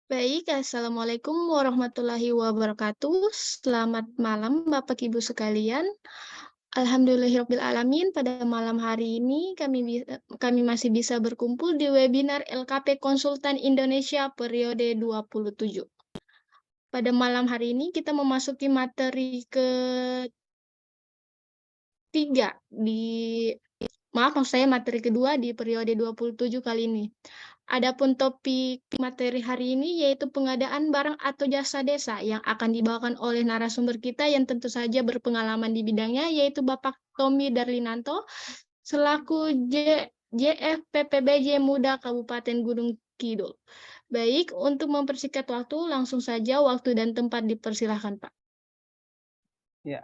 Baik, Assalamualaikum warahmatullahi wabarakatuh. Selamat malam Bapak Ibu sekalian. Alhamdulillahirrabbilalamin, pada malam hari ini kami masih bisa berkumpul di webinar LKP Konsultan Indonesia periode 27. Pada malam hari ini kita memasuki materi ketiga maksud saya materi kedua di periode 27 kali ini. Adapun topik materi hari ini yaitu pengadaan barang atau jasa desa yang akan dibawakan oleh narasumber kita yang tentu saja berpengalaman di bidangnya, yaitu Bapak Tommy Darlinanto selaku JFPPBJ Muda Kabupaten Gunung Kidul. Baik, untuk mempersingkat waktu, langsung saja waktu dan tempat dipersilahkan, Pak. Ya,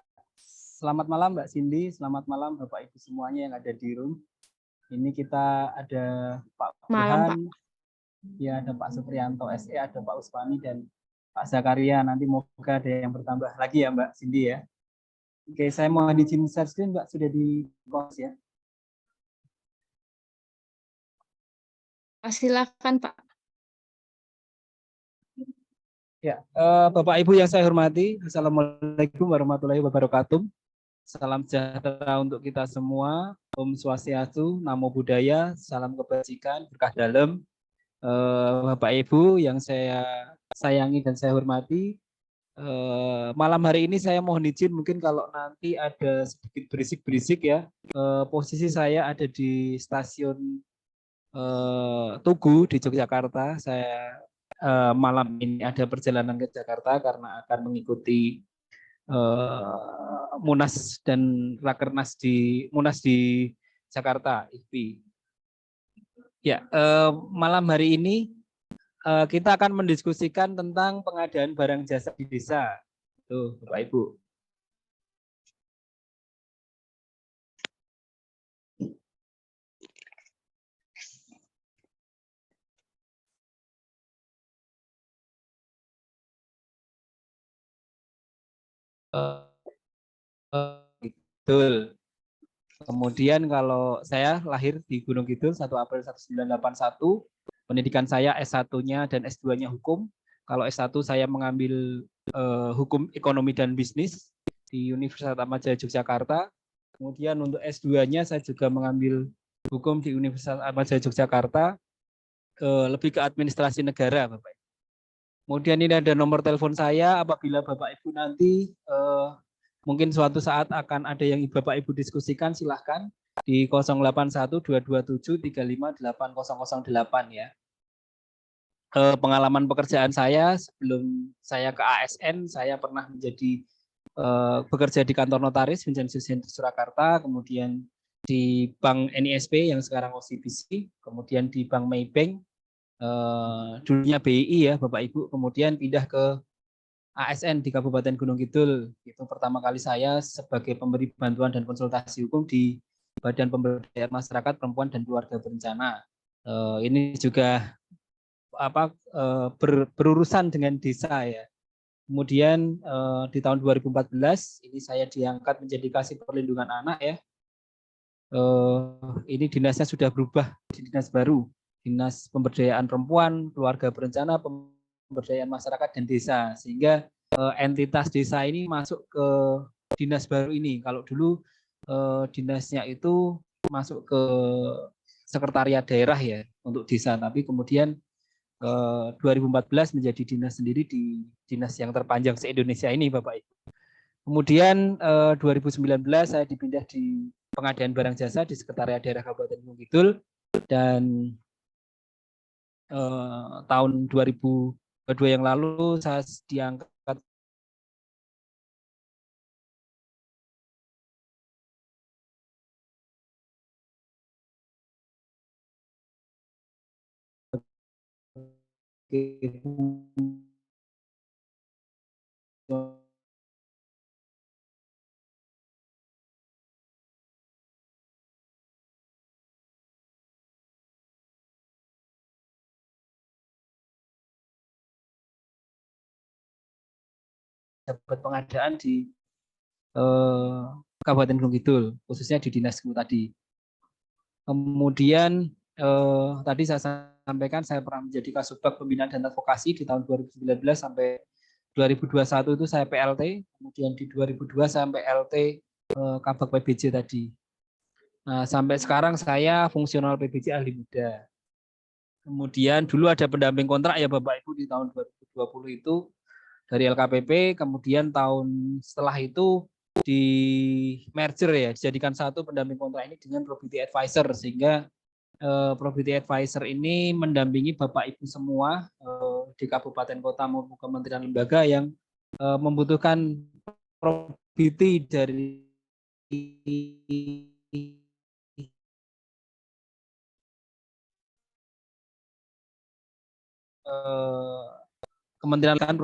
selamat malam Mbak Cindy, selamat malam Bapak Ibu semuanya yang ada di room. Ini kita ada Pak Malam, Pak. Burhan, ya ada Pak Supriyanto SE, ada Pak Usmani dan Pak Zakaria. Nanti moga ada yang bertambah lagi ya Mbak Cindy ya. Oke, saya mau izin share screen Mbak, sudah di close ya. Silakan, Pak. Ya, Bapak Ibu yang saya hormati, Assalamualaikum warahmatullahi wabarakatuh. Salam sejahtera untuk kita semua. Om Swastiastu, Namo Buddhaya, salam kebajikan, berkah dalam. Bapak Ibu yang saya sayangi dan saya hormati, malam hari ini saya mohon izin mungkin kalau nanti ada sedikit berisik-berisik ya. Posisi saya ada di stasiun Tugu di Yogyakarta. Saya malam ini ada perjalanan ke Jakarta karena akan mengikuti Munas dan Rakernas di Munas di Jakarta, IPI. Ya, malam hari ini kita akan mendiskusikan tentang pengadaan barang jasa di desa. Tuh, Bapak Ibu. Betul. Kemudian kalau saya lahir di Gunung Kidul 1 April 1981, pendidikan saya S1-nya dan S2-nya hukum. Kalau S1 saya mengambil hukum ekonomi dan bisnis di Universitas Atmajaya Yogyakarta. Kemudian untuk S2-nya saya juga mengambil hukum di Universitas Atmajaya Yogyakarta, lebih ke administrasi negara, Bapak. Kemudian ini ada nomor telepon saya apabila Bapak Ibu nanti mungkin suatu saat akan ada yang Bapak Ibu diskusikan, silahkan di 081227358008 ya. Pengalaman pekerjaan saya sebelum saya ke ASN, saya pernah menjadi bekerja di kantor notaris Vincent Surakarta, kemudian di Bank NISP yang sekarang OCBC, kemudian di Bank Maybank, dulunya BI ya Bapak Ibu, kemudian pindah ke ASN di Kabupaten Gunung Kidul. Itu pertama kali saya sebagai pemberi bantuan dan konsultasi hukum di Badan Pemberdayaan Masyarakat Perempuan dan Keluarga Berencana. Ini juga berurusan dengan desa ya. Kemudian di tahun 2014 ini saya diangkat menjadi Kasih Perlindungan Anak ya. Ini dinasnya sudah berubah di dinas baru, Dinas Pemberdayaan Perempuan, Keluarga Berencana, Pemberdayaan Masyarakat dan Desa, sehingga entitas desa ini masuk ke dinas baru ini. Kalau dulu dinasnya itu masuk ke sekretariat daerah ya untuk desa, tapi kemudian 2014 menjadi dinas sendiri di dinas yang terpanjang se-Indonesia ini Bapak Ibu. Kemudian 2019 saya dipindah di pengadaan barang jasa di Sekretariat Daerah Kabupaten Gunung Kidul, dan tahun 2022 yang lalu saya diangkat dapat pengadaan di Kabupaten Gunung Kidul, khususnya di dinasku tadi. Kemudian tadi saya sampaikan, saya pernah menjadi Kasubag Pembinaan dan Advokasi di tahun 2019 sampai 2021 itu saya PLT, kemudian di 2002 sampai PLT Kabag PBJ tadi. Nah, sampai sekarang saya fungsional PBJ ahli muda. Kemudian dulu ada pendamping kontrak ya Bapak Ibu di tahun 2020 itu dari LKPP, kemudian tahun setelah itu di merger ya, dijadikan satu pendamping kontrak ini dengan Probity Advisor, sehingga Probity Advisor ini mendampingi Bapak Ibu semua di kabupaten kota maupun kementerian lembaga yang membutuhkan probity dari kementerian kan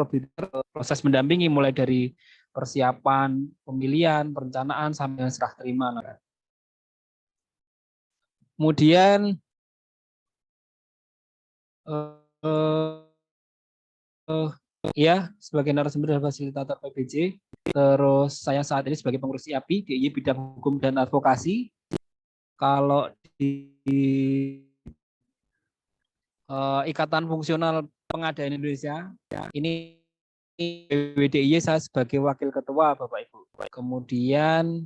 proses mendampingi mulai dari persiapan pemilihan, perencanaan sampai serah terima. Kemudian ya sebagai narasumber dan fasilitator PBJ, terus saya saat ini sebagai pengurus IAPI DIY bidang hukum dan advokasi. Kalau di Ikatan Fungsional Pengadaan Indonesia ini WDIY saya sebagai wakil ketua Bapak Ibu. Kemudian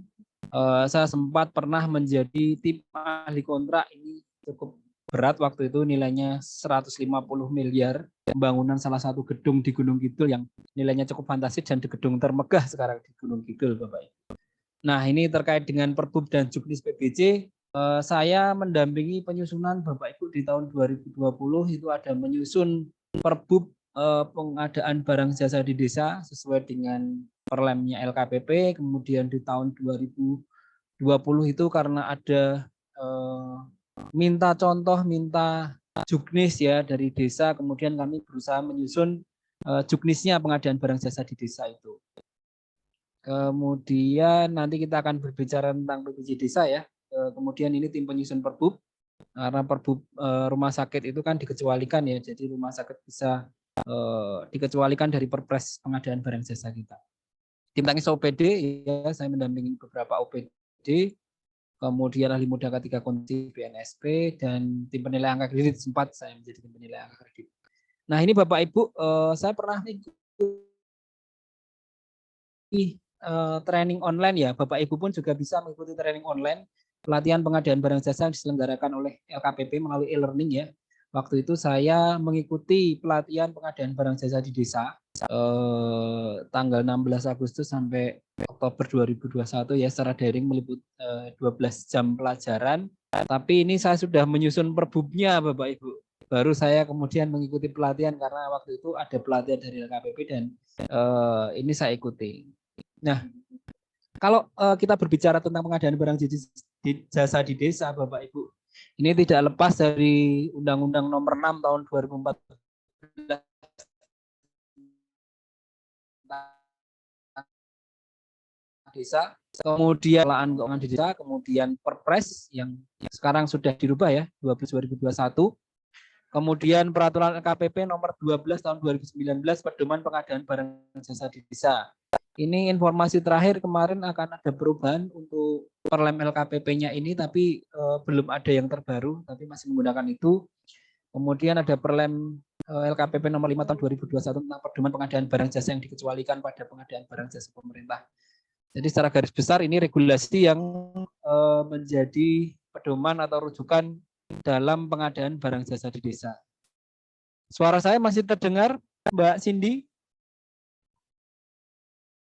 saya sempat pernah menjadi tim ahli kontrak, ini cukup berat waktu itu, nilainya 150 miliar pembangunan salah satu gedung di Gunung Kidul yang nilainya cukup fantastis dan di gedung termegah sekarang di Gunung Kidul Bapak Ibu. Nah, ini terkait dengan Perbub dan Juknis PBJ, saya mendampingi penyusunan Bapak Ibu di tahun 2020 itu ada menyusun Perbub pengadaan barang jasa di desa sesuai dengan perlemnya LKPP. Kemudian di tahun 2020 itu karena ada minta contoh, minta juknis ya dari desa, kemudian kami berusaha menyusun juknisnya pengadaan barang jasa di desa itu. Kemudian nanti kita akan berbicara tentang PBJ desa ya. Kemudian ini tim penyusun Perbub, karena Perbub rumah sakit itu kan dikecualikan ya, jadi rumah sakit bisa dikecualikan dari Perpres pengadaan barang jasa kita. Tim teknis OPD ya, saya mendampingi beberapa OPD, kemudian ahli muda K3 Kunci BNSP, dan tim penilai angka kredit sempat saya menjadi tim penilai angka kredit. Nah ini Bapak Ibu, saya pernah mengikuti training online ya, Bapak Ibu pun juga bisa mengikuti training online pelatihan pengadaan barang jasa yang diselenggarakan oleh LKPP melalui e-learning ya. Waktu itu saya mengikuti pelatihan pengadaan barang jasa di desa tanggal 16 Agustus sampai Oktober 2021 ya, secara daring meliput 12 jam pelajaran. Tapi ini saya sudah menyusun perbubnya Bapak Ibu. Baru saya kemudian mengikuti pelatihan karena waktu itu ada pelatihan dari LKPP dan ini saya ikuti. Nah, kalau kita berbicara tentang pengadaan barang jasa di desa Bapak Ibu, ini tidak lepas dari Undang-Undang Nomor 6 tahun 2014 desa, kemudian pengelolaan keuangan di desa, kemudian Perpres yang sekarang sudah dirubah ya 12/2021, kemudian Peraturan LKPP Nomor 12 tahun 2019 Pedoman Pengadaan Barang Jasa di Desa. Ini informasi terakhir, kemarin akan ada perubahan untuk perlem LKPP-nya ini, tapi belum ada yang terbaru, tapi masih menggunakan itu. Kemudian ada perlem LKPP nomor 5 tahun 2021 tentang pedoman pengadaan barang jasa yang dikecualikan pada pengadaan barang jasa pemerintah. Jadi secara garis besar ini regulasi yang menjadi pedoman atau rujukan dalam pengadaan barang jasa di desa. Suara saya masih terdengar, Mbak Cindy?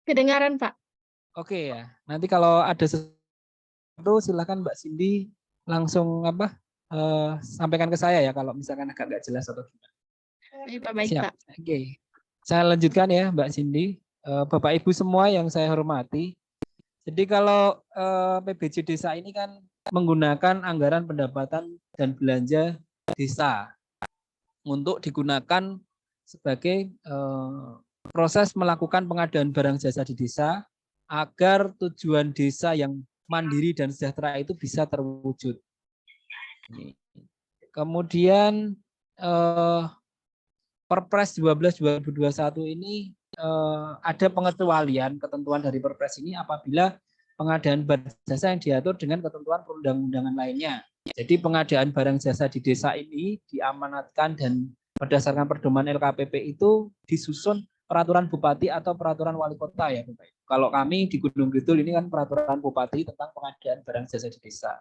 Kedengaran, Pak. Oke ya. Nanti kalau ada sesuatu silakan Mbak Cindy langsung sampaikan ke saya ya kalau misalkan agak nggak jelas atau gimana. Baik, Pak. Baik, Siap. Pak. Oke. Saya lanjutkan ya Mbak Cindy. Bapak Ibu semua yang saya hormati. Jadi kalau PBJ desa ini kan menggunakan anggaran pendapatan dan belanja desa untuk digunakan sebagai proses melakukan pengadaan barang jasa di desa agar tujuan desa yang mandiri dan sejahtera itu bisa terwujud. Kemudian Perpres 12/2021 ini ada pengecualian ketentuan dari Perpres ini apabila pengadaan barang jasa yang diatur dengan ketentuan perundang-undangan lainnya. Jadi pengadaan barang jasa di desa ini diamanatkan dan berdasarkan pedoman LKPP itu disusun peraturan bupati atau peraturan wali kota ya Bapak Ibu. Kalau kami di Gunung Kidul ini kan peraturan bupati tentang pengadaan barang jasa di desa.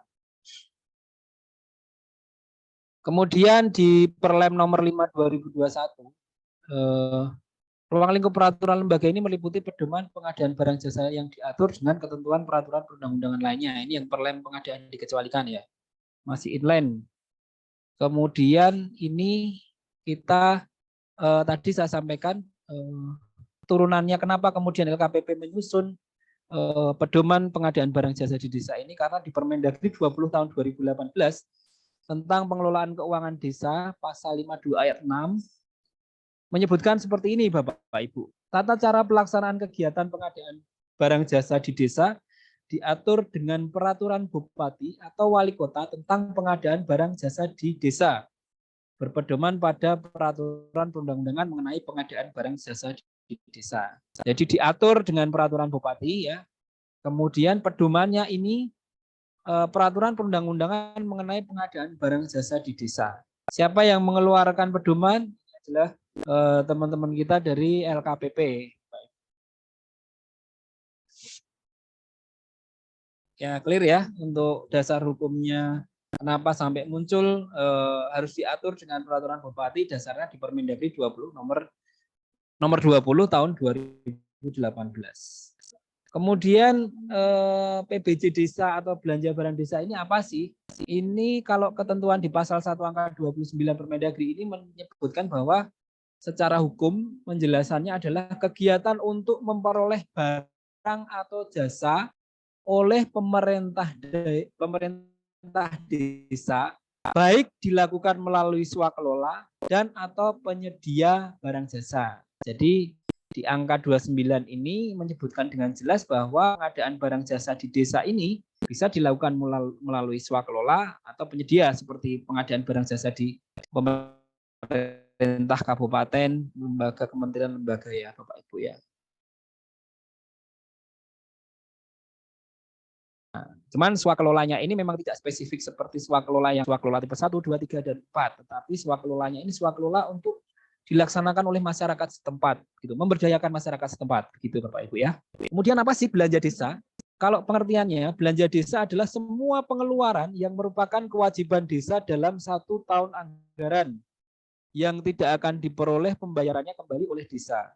Kemudian di Perlem nomor 5 2021, ruang lingkup peraturan lembaga ini meliputi pedoman pengadaan barang jasa yang diatur dengan ketentuan peraturan perundang-undangan lainnya. Ini yang Perlem pengadaan dikecualikan ya. Masih inline. Kemudian ini kita tadi saya sampaikan turunannya kenapa kemudian LKPP menyusun pedoman pengadaan barang jasa di desa ini karena di Permendagri 20 tahun 2018 tentang pengelolaan keuangan desa pasal 52 ayat 6 menyebutkan seperti ini Bapak Ibu. Tata cara pelaksanaan kegiatan pengadaan barang jasa di desa diatur dengan peraturan bupati atau wali kota tentang pengadaan barang jasa di desa berpedoman pada peraturan perundang-undangan mengenai pengadaan barang jasa di desa. Jadi diatur dengan peraturan bupati ya. Kemudian pedomannya ini peraturan perundang-undangan mengenai pengadaan barang jasa di desa. Siapa yang mengeluarkan pedoman? Ini adalah teman-teman kita dari LKPP. Ya, clear ya untuk dasar hukumnya. Kenapa sampai muncul harus diatur dengan peraturan bupati dasarnya di Permendagri 20 nomor 20 tahun 2018. Kemudian PBJ desa atau belanja barang desa ini apa sih? Ini kalau ketentuan di pasal 1 angka 29 Permendagri ini menyebutkan bahwa secara hukum penjelasannya adalah kegiatan untuk memperoleh barang atau jasa oleh pemerintah desa baik dilakukan melalui swakelola dan atau penyedia barang jasa. Jadi di angka 29 ini menyebutkan dengan jelas bahwa pengadaan barang jasa di desa ini bisa dilakukan melalui swakelola atau penyedia seperti pengadaan barang jasa di pemerintah kabupaten, lembaga kementerian lembaga ya Bapak Ibu ya. Cuman swakelolanya ini memang tidak spesifik seperti swakelola yang swakelola tipe 1, 2, 3, dan 4. Tetapi swakelolanya ini swakelola untuk dilaksanakan oleh masyarakat setempat, gitu, memberdayakan masyarakat setempat, gitu Bapak Ibu ya. Kemudian apa sih belanja desa? Kalau pengertiannya, belanja desa adalah semua pengeluaran yang merupakan kewajiban desa dalam 1 tahun anggaran yang tidak akan diperoleh pembayarannya kembali oleh desa.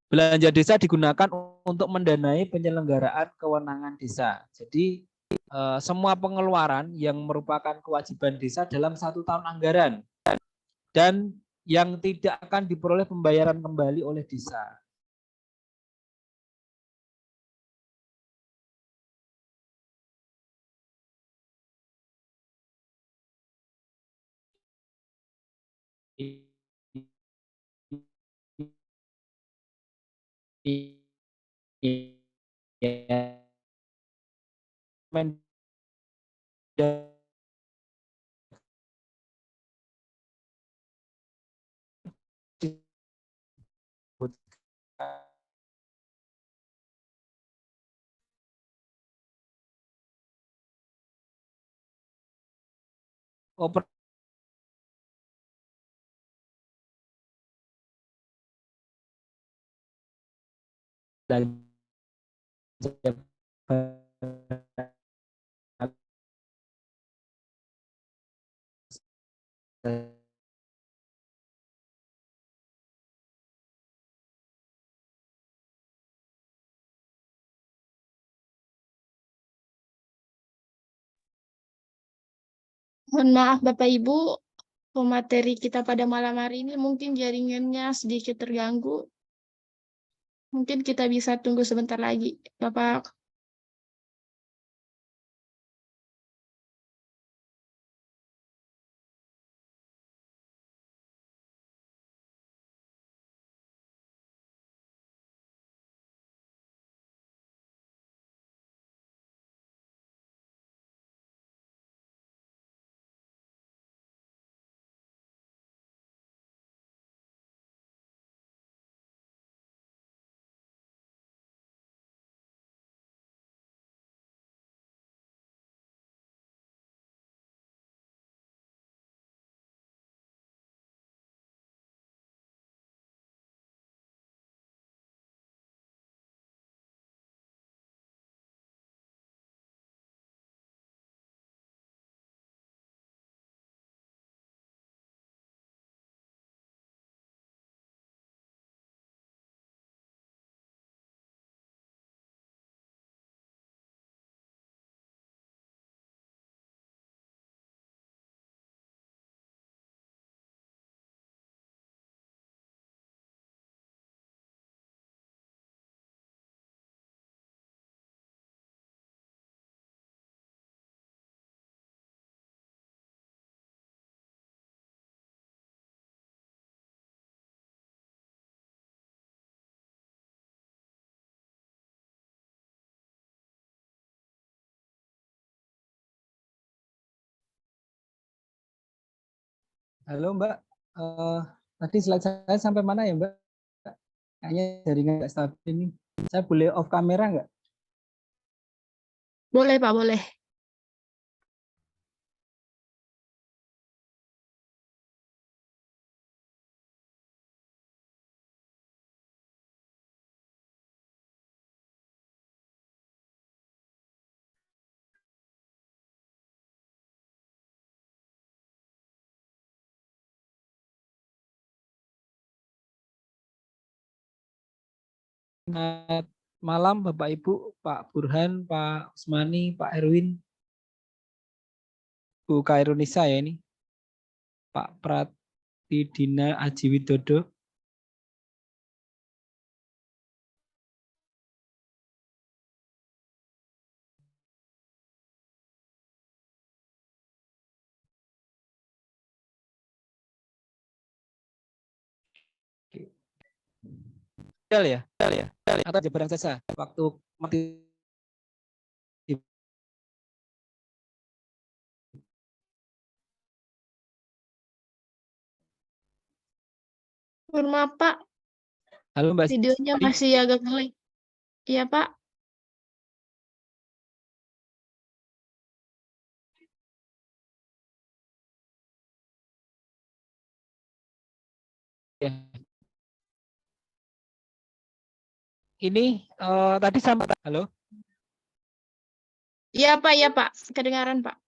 Belanja desa digunakan untuk mendanai penyelenggaraan kewenangan desa. Jadi semua pengeluaran yang merupakan kewajiban desa dalam 1 tahun anggaran dan yang tidak akan diperoleh pembayaran kembali oleh desa. Mohon maaf Bapak Ibu, pemateri kita pada malam hari ini mungkin jaringannya sedikit terganggu. Mungkin kita bisa tunggu sebentar lagi, Bapak. Halo Mbak, tadi slide saya sampai mana ya Mbak? Kayaknya jaringan nggak stabil ini. Saya boleh off kamera nggak? Boleh, Pak, boleh. Selamat malam Bapak Ibu, Pak Burhan, Pak Usmani, Pak Erwin, Bu Kairunisa ya ini, Pak Pratidina Aji Widodo. Ya, atau Jabarang Jasa waktu mati. Mohon maaf, Pak, Halo Mbak videonya Siti. masih agak ngelag. Iya, Pak. Ya. Ini tadi sama. Halo. Iya, Pak. Kedengaran, Pak.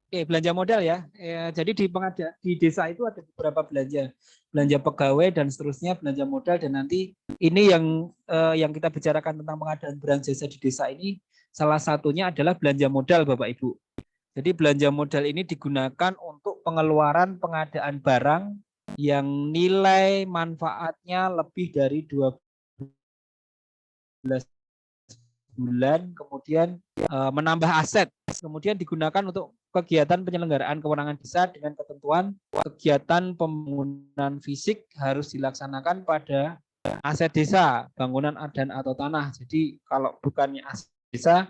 Oke, belanja modal ya. Jadi di desa itu ada beberapa belanja pegawai dan seterusnya, belanja modal, dan nanti ini yang kita bicarakan tentang pengadaan barang jasa di desa ini salah satunya adalah belanja modal Bapak Ibu. Jadi belanja modal ini digunakan untuk pengeluaran pengadaan barang yang nilai manfaatnya lebih dari 12 bulan, kemudian menambah aset, kemudian digunakan untuk kegiatan penyelenggaraan kewenangan desa dengan ketentuan kegiatan pembangunan fisik harus dilaksanakan pada aset desa, bangunan dan atau tanah. Jadi kalau bukannya aset desa,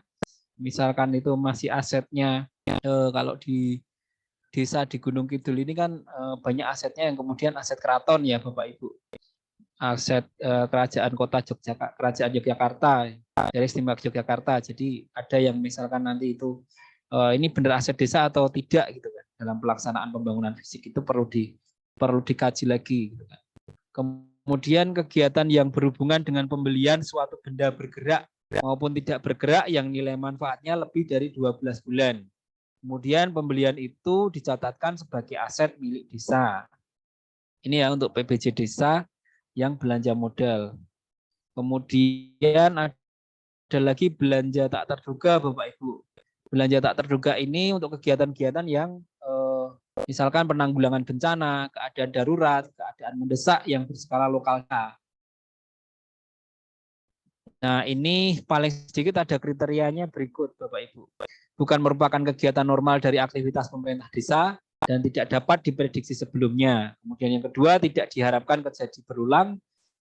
misalkan itu masih asetnya kalau di desa di Gunung Kidul ini kan banyak asetnya yang kemudian aset keraton ya Bapak Ibu. Aset kerajaan kota Yogyakarta, kerajaan Yogyakarta, dari istimewa Yogyakarta. Jadi ada yang misalkan nanti itu ini benar aset desa atau tidak gitu kan. Dalam pelaksanaan pembangunan fisik itu perlu dikaji lagi gitu kan. Kemudian kegiatan yang berhubungan dengan pembelian suatu benda bergerak maupun tidak bergerak yang nilai manfaatnya lebih dari 12 bulan. Kemudian pembelian itu dicatatkan sebagai aset milik desa. Ini ya untuk PBJ desa yang belanja modal. Kemudian ada lagi belanja tak terduga Bapak Ibu. Belanja tak terduga ini untuk kegiatan-kegiatan yang misalkan penanggulangan bencana, keadaan darurat, keadaan mendesak yang berskala lokal. Nah ini paling sedikit ada kriterianya berikut Bapak Ibu. Bukan merupakan kegiatan normal dari aktivitas pemerintah desa dan tidak dapat diprediksi sebelumnya. Kemudian yang kedua, tidak diharapkan terjadi berulang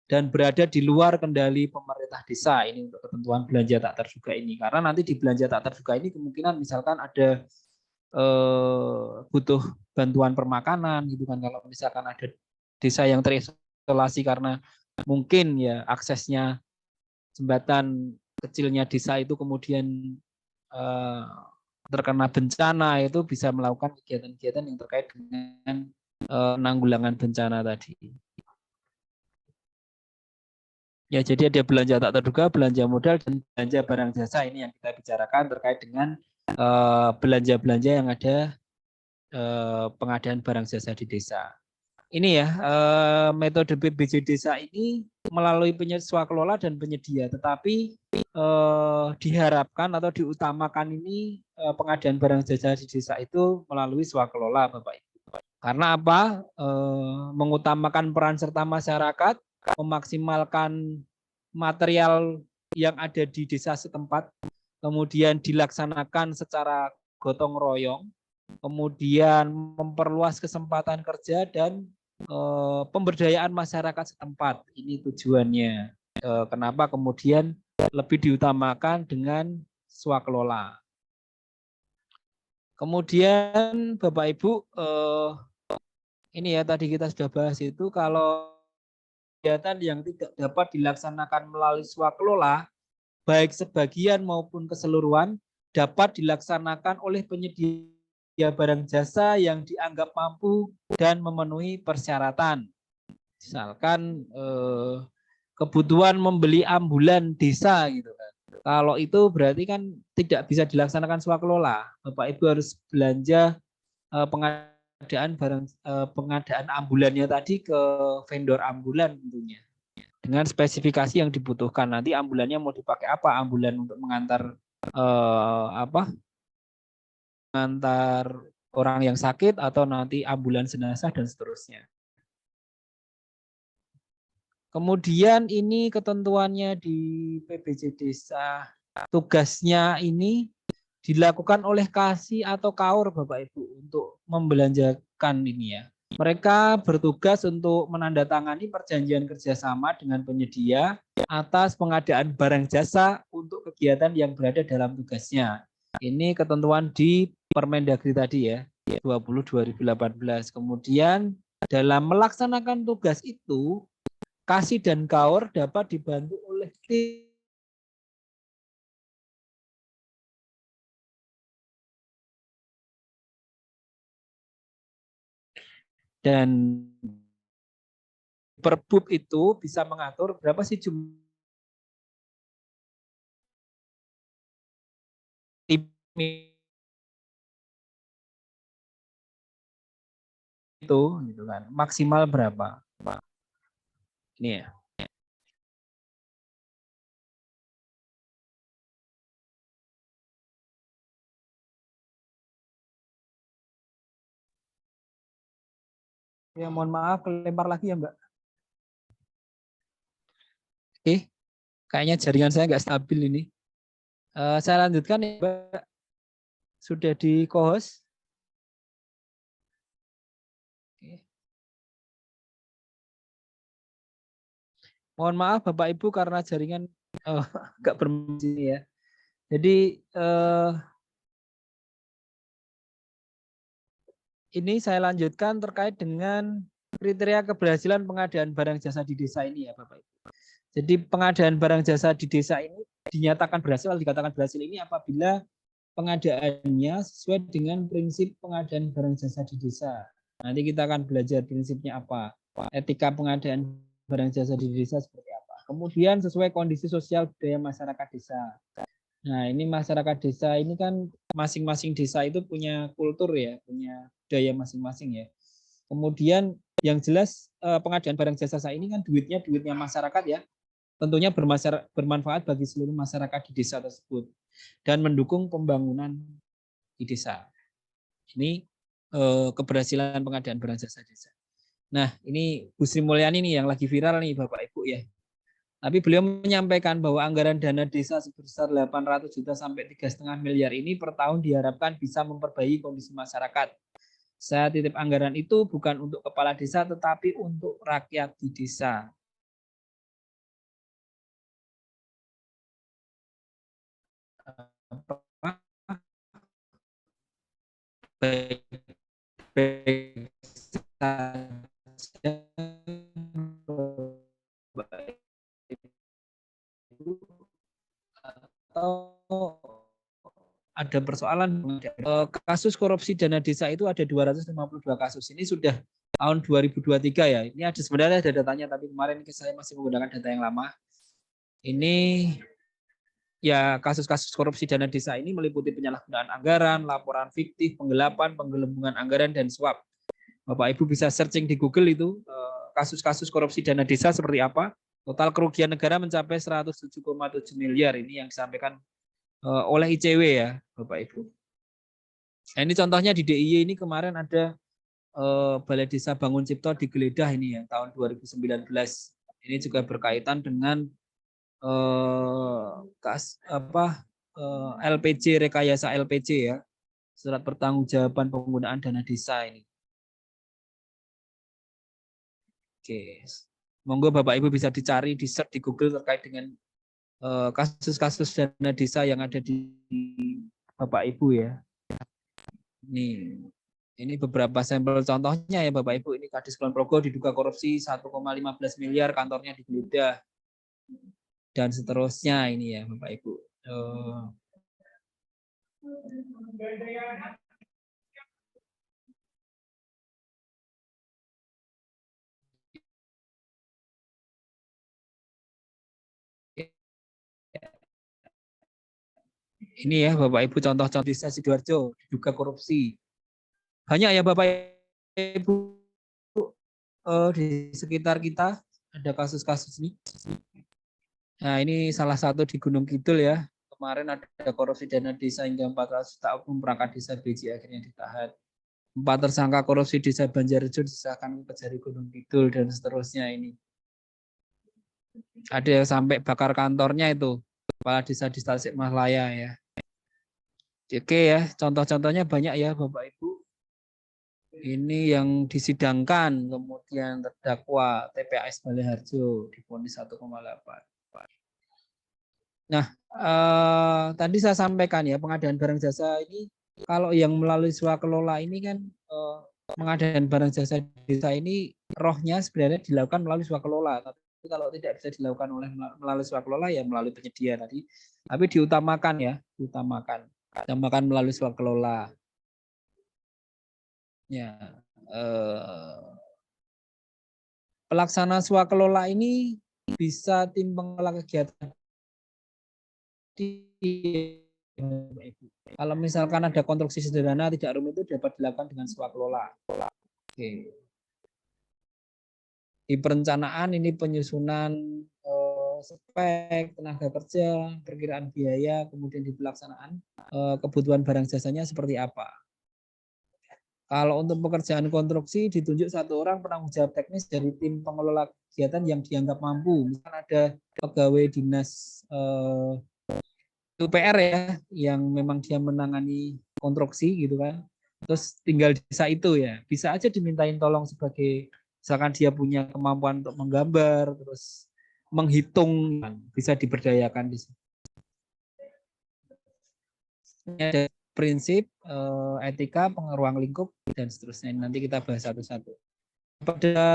dan berada di luar kendali pemerintah desa. Ini untuk ketentuan belanja tak terduga ini. Karena nanti di belanja tak terduga ini kemungkinan misalkan ada butuh bantuan permakanan gitu kan, kalau misalkan ada desa yang terisolasi karena mungkin ya aksesnya jembatan kecilnya desa itu kemudian terkena bencana, itu bisa melakukan kegiatan-kegiatan yang terkait dengan penanggulangan bencana tadi. Ya, jadi ada belanja tak terduga, belanja modal, dan belanja barang jasa. Ini yang kita bicarakan terkait dengan belanja-belanja yang ada pengadaan barang jasa di desa. Ini ya, metode PBJ desa ini melalui swakelola dan penyedia, tetapi diharapkan atau diutamakan ini pengadaan barang jasa di desa itu melalui swakelola Bapak Ibu. Karena apa? Mengutamakan peran serta masyarakat, memaksimalkan material yang ada di desa setempat, kemudian dilaksanakan secara gotong royong, kemudian memperluas kesempatan kerja dan pemberdayaan masyarakat setempat. Ini tujuannya. Kenapa kemudian lebih diutamakan dengan swakelola. Kemudian Bapak Ibu, ini ya tadi kita sudah bahas itu, kalau kegiatan yang tidak dapat dilaksanakan melalui swakelola, baik sebagian maupun keseluruhan, dapat dilaksanakan oleh penyedia barang jasa yang dianggap mampu dan memenuhi persyaratan. Misalkan kebutuhan membeli ambulan desa gitu kan. Kalau itu berarti kan tidak bisa dilaksanakan swakelola. Bapak Ibu harus belanja pengadaan ambulannya tadi ke vendor ambulan tentunya. Dengan spesifikasi yang dibutuhkan. Nanti ambulannya mau dipakai apa? Ambulan untuk mengantar mengantar orang yang sakit atau nanti ambulan jenazah dan seterusnya. Kemudian ini ketentuannya di PBJ Desa, tugasnya ini dilakukan oleh KASI atau KAUR Bapak Ibu untuk membelanjakan ini ya. Mereka bertugas untuk menandatangani perjanjian kerjasama dengan penyedia atas pengadaan barang jasa untuk kegiatan yang berada dalam tugasnya. Ini ketentuan di Permendagri tadi ya, 20/2018. Kemudian dalam melaksanakan tugas itu, KASI dan KAUR dapat dibantu oleh tim dan Perbub itu bisa mengatur berapa sih jumlah tim itu gitu kan, maksimal berapa. Ini ya. Ya mohon maaf, lempar lagi ya Mbak. Oke, kayaknya jaringan saya nggak stabil ini. Saya lanjutkan ya Mbak. Sudah di co-host. Oke. Mohon maaf Bapak Ibu karena jaringan nggak berfungsi ya. Jadi ini saya lanjutkan terkait dengan kriteria keberhasilan pengadaan barang jasa di desa ini ya Bapak Ibu. Jadi pengadaan barang jasa di desa ini dinyatakan berhasil, dikatakan berhasil ini apabila pengadaannya sesuai dengan prinsip pengadaan barang jasa di desa. Nanti kita akan belajar prinsipnya apa, etika pengadaan barang jasa di desa seperti apa. Kemudian sesuai kondisi sosial budaya masyarakat desa. Nah ini masyarakat desa ini kan masing-masing desa itu punya kultur ya, punya budaya masing-masing ya. Kemudian yang jelas pengadaan barang jasa ini kan duitnya masyarakat ya. Tentunya bermanfaat bagi seluruh masyarakat di desa tersebut dan mendukung pembangunan di desa. Ini keberhasilan pengadaan barang jasa desa. Nah ini Bu Sri Mulyani nih yang lagi viral nih Bapak Ibu ya. Tapi beliau menyampaikan bahwa anggaran dana desa sebesar 800 juta sampai 3,5 miliar ini per tahun diharapkan bisa memperbaiki kondisi masyarakat. Saya titip anggaran itu bukan untuk kepala desa tetapi untuk rakyat di desa. Baik atau ada persoalan kasus korupsi dana desa itu ada 252 kasus. Ini sudah tahun 2023 ya. Ini ada sebenarnya ada datanya tapi kemarin saya masih menggunakan data yang lama. Ini ya kasus-kasus korupsi dana desa ini meliputi penyalahgunaan anggaran, laporan fiktif, penggelapan, penggelembungan anggaran dan suap. Bapak Ibu bisa searching di Google itu kasus-kasus korupsi dana desa seperti apa. Total kerugian negara mencapai 107,7 miliar ini yang disampaikan oleh ICW ya, Bapak Ibu. Nah, ini contohnya di DIY ini kemarin ada Balai Desa Bangun Cipto digeledah ini ya tahun 2019. Ini juga berkaitan dengan LPJ, rekayasa LPJ ya, surat pertanggungjawaban penggunaan dana desa ini. Oke, monggo Bapak Ibu bisa dicari di search di Google terkait dengan kasus-kasus dana desa yang ada di Bapak Ibu ya. Ini beberapa sampel contohnya ya Bapak Ibu. Ini Kadis Kulon Progo diduga korupsi 1,15 miliar, kantornya digeledah dan seterusnya ini ya Bapak Ibu. Ini ya Bapak Ibu contoh-contoh desa Sidoarjo diduga korupsi. Banyak ya Bapak Ibu di sekitar kita ada kasus-kasus ini. Nah ini salah satu di Gunung Kidul ya. Kemarin ada korupsi dana desa hingga 400 juta oknum perangkat desa BJ akhirnya ditahan. 4 tersangka korupsi desa Banjarjo disahkan ke Kejari Gunung Kidul dan seterusnya ini. Ada yang sampai bakar kantornya itu kepala desa di Tasikmalaya ya. Oke ya, contoh-contohnya banyak ya Bapak Ibu. Ini yang disidangkan, kemudian terdakwa TPAS Baleharjo divonis 1,8. Nah, tadi saya sampaikan ya pengadaan barang jasa ini kalau yang melalui swakelola ini kan pengadaan barang jasa desa ini rohnya sebenarnya dilakukan melalui swakelola. Tapi kalau tidak bisa dilakukan melalui swakelola ya melalui penyedia tadi. Tapi diutamakan ya, diutamakan melalui swakelola. Ya, pelaksana swakelola ini bisa tim pengelola kegiatan. Kalau misalkan ada konstruksi sederhana tidak rumit itu dapat dilakukan dengan swakelola. Oke. Di perencanaan ini penyusunan spek, tenaga kerja, perkiraan biaya, kemudian di pelaksanaan kebutuhan barang jasanya seperti apa. Kalau untuk pekerjaan konstruksi ditunjuk 1 orang penanggung jawab teknis dari tim pengelola kegiatan yang dianggap mampu. Misalkan ada pegawai dinas UPR ya yang memang dia menangani konstruksi gitu kan. Terus tinggal desa itu ya. Bisa aja dimintain tolong sebagai misalkan dia punya kemampuan untuk menggambar terus menghitung bisa diberdayakan di sini. Ini ada prinsip, etika, ruang lingkup, dan seterusnya. Nanti kita bahas satu-satu. Pada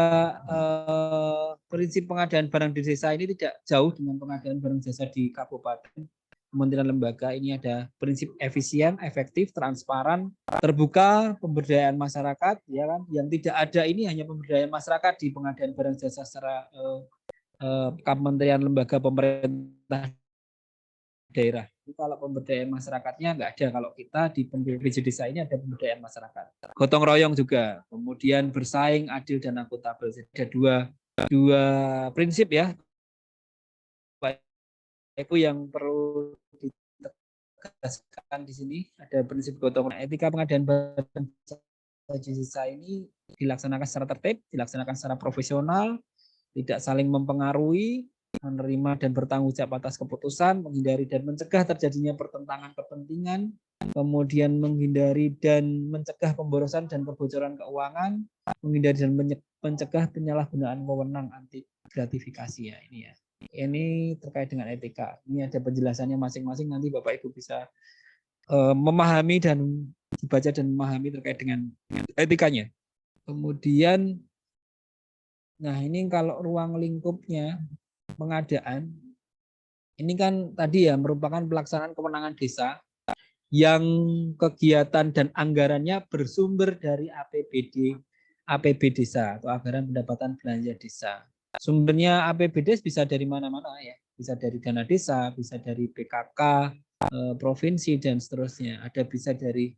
prinsip pengadaan barang di desa ini tidak jauh dengan pengadaan barang jasa di kabupaten, kementerian lembaga. Ini ada prinsip efisien, efektif, transparan, terbuka, pemberdayaan masyarakat. Ya kan? Yang tidak ada ini hanya pemberdayaan masyarakat di pengadaan barang jasa secara kementerian lembaga pemerintah daerah. Kalau pemberdayaan masyarakatnya nggak ada. Kalau kita di PJ Desa ini ada pemberdayaan masyarakat. Gotong royong juga. Kemudian bersaing, adil dan akuntabel. Ada dua prinsip ya. Itu yang perlu ditegaskan di sini. Ada prinsip gotong royong. Etika pengadaan barang desa ini dilaksanakan secara tertib, dilaksanakan secara profesional, tidak saling mempengaruhi, menerima dan bertanggung jawab atas keputusan, menghindari dan mencegah terjadinya pertentangan kepentingan, kemudian menghindari dan mencegah pemborosan dan kebocoran keuangan, menghindari dan mencegah penyalahgunaan wewenang anti gratifikasi ya ini ya. Ini terkait dengan etika. Ini ada penjelasannya masing-masing, nanti Bapak Ibu bisa memahami dan dibaca dan memahami terkait dengan etikanya. Kemudian nah ini kalau ruang lingkupnya pengadaan, ini kan tadi ya merupakan pelaksanaan kewenangan desa yang kegiatan dan anggarannya bersumber dari APB desa atau anggaran pendapatan belanja desa. Sumbernya APBD bisa dari mana-mana ya, bisa dari dana desa, bisa dari PKK, provinsi dan seterusnya. Ada bisa dari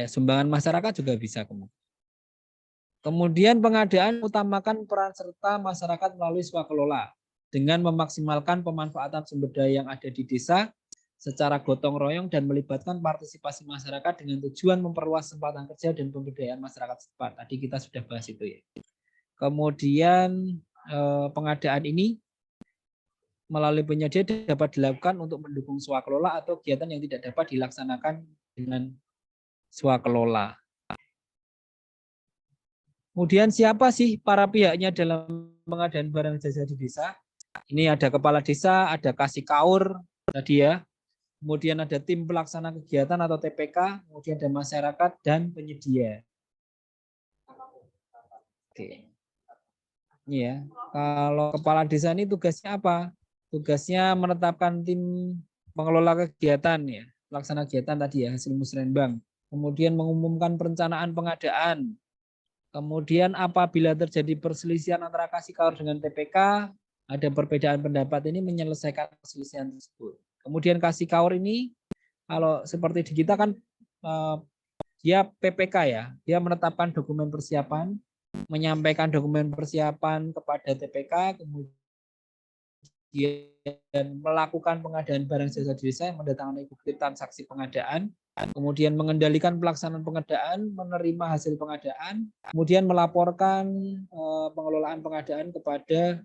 sumbangan masyarakat juga bisa. Kemudian pengadaan utamakan peran serta masyarakat melalui swakelola dengan memaksimalkan pemanfaatan sumber daya yang ada di desa secara gotong royong dan melibatkan partisipasi masyarakat dengan tujuan memperluas kesempatan kerja dan pemberdayaan masyarakat setempat. Tadi kita sudah bahas itu ya. Kemudian pengadaan ini melalui penyedia dapat dilakukan untuk mendukung swakelola atau kegiatan yang tidak dapat dilaksanakan dengan swakelola. Kemudian siapa sih para pihaknya dalam pengadaan barang jasa di desa? Ini ada kepala desa, ada kasih kaur, tadi ya. Kemudian ada tim pelaksana kegiatan atau TPK, kemudian ada masyarakat dan penyedia. Oke. Ini ya. Kalau kepala desa ini tugasnya apa? Tugasnya menetapkan tim pengelola kegiatan ya, pelaksana kegiatan tadi ya, hasil musrenbang. Kemudian mengumumkan perencanaan pengadaan. Kemudian apabila terjadi perselisihan antara Kasikaur dengan TPK, ada perbedaan pendapat, ini menyelesaikan perselisihan tersebut. Kemudian Kasikaur ini kalau seperti di kita kan dia PPK ya, dia menetapkan dokumen persiapan, menyampaikan dokumen persiapan kepada TPK, kemudian melakukan pengadaan barang jasa di desa, mendatangkan bukti transaksi pengadaan, kemudian mengendalikan pelaksanaan pengadaan, menerima hasil pengadaan, kemudian melaporkan pengelolaan pengadaan kepada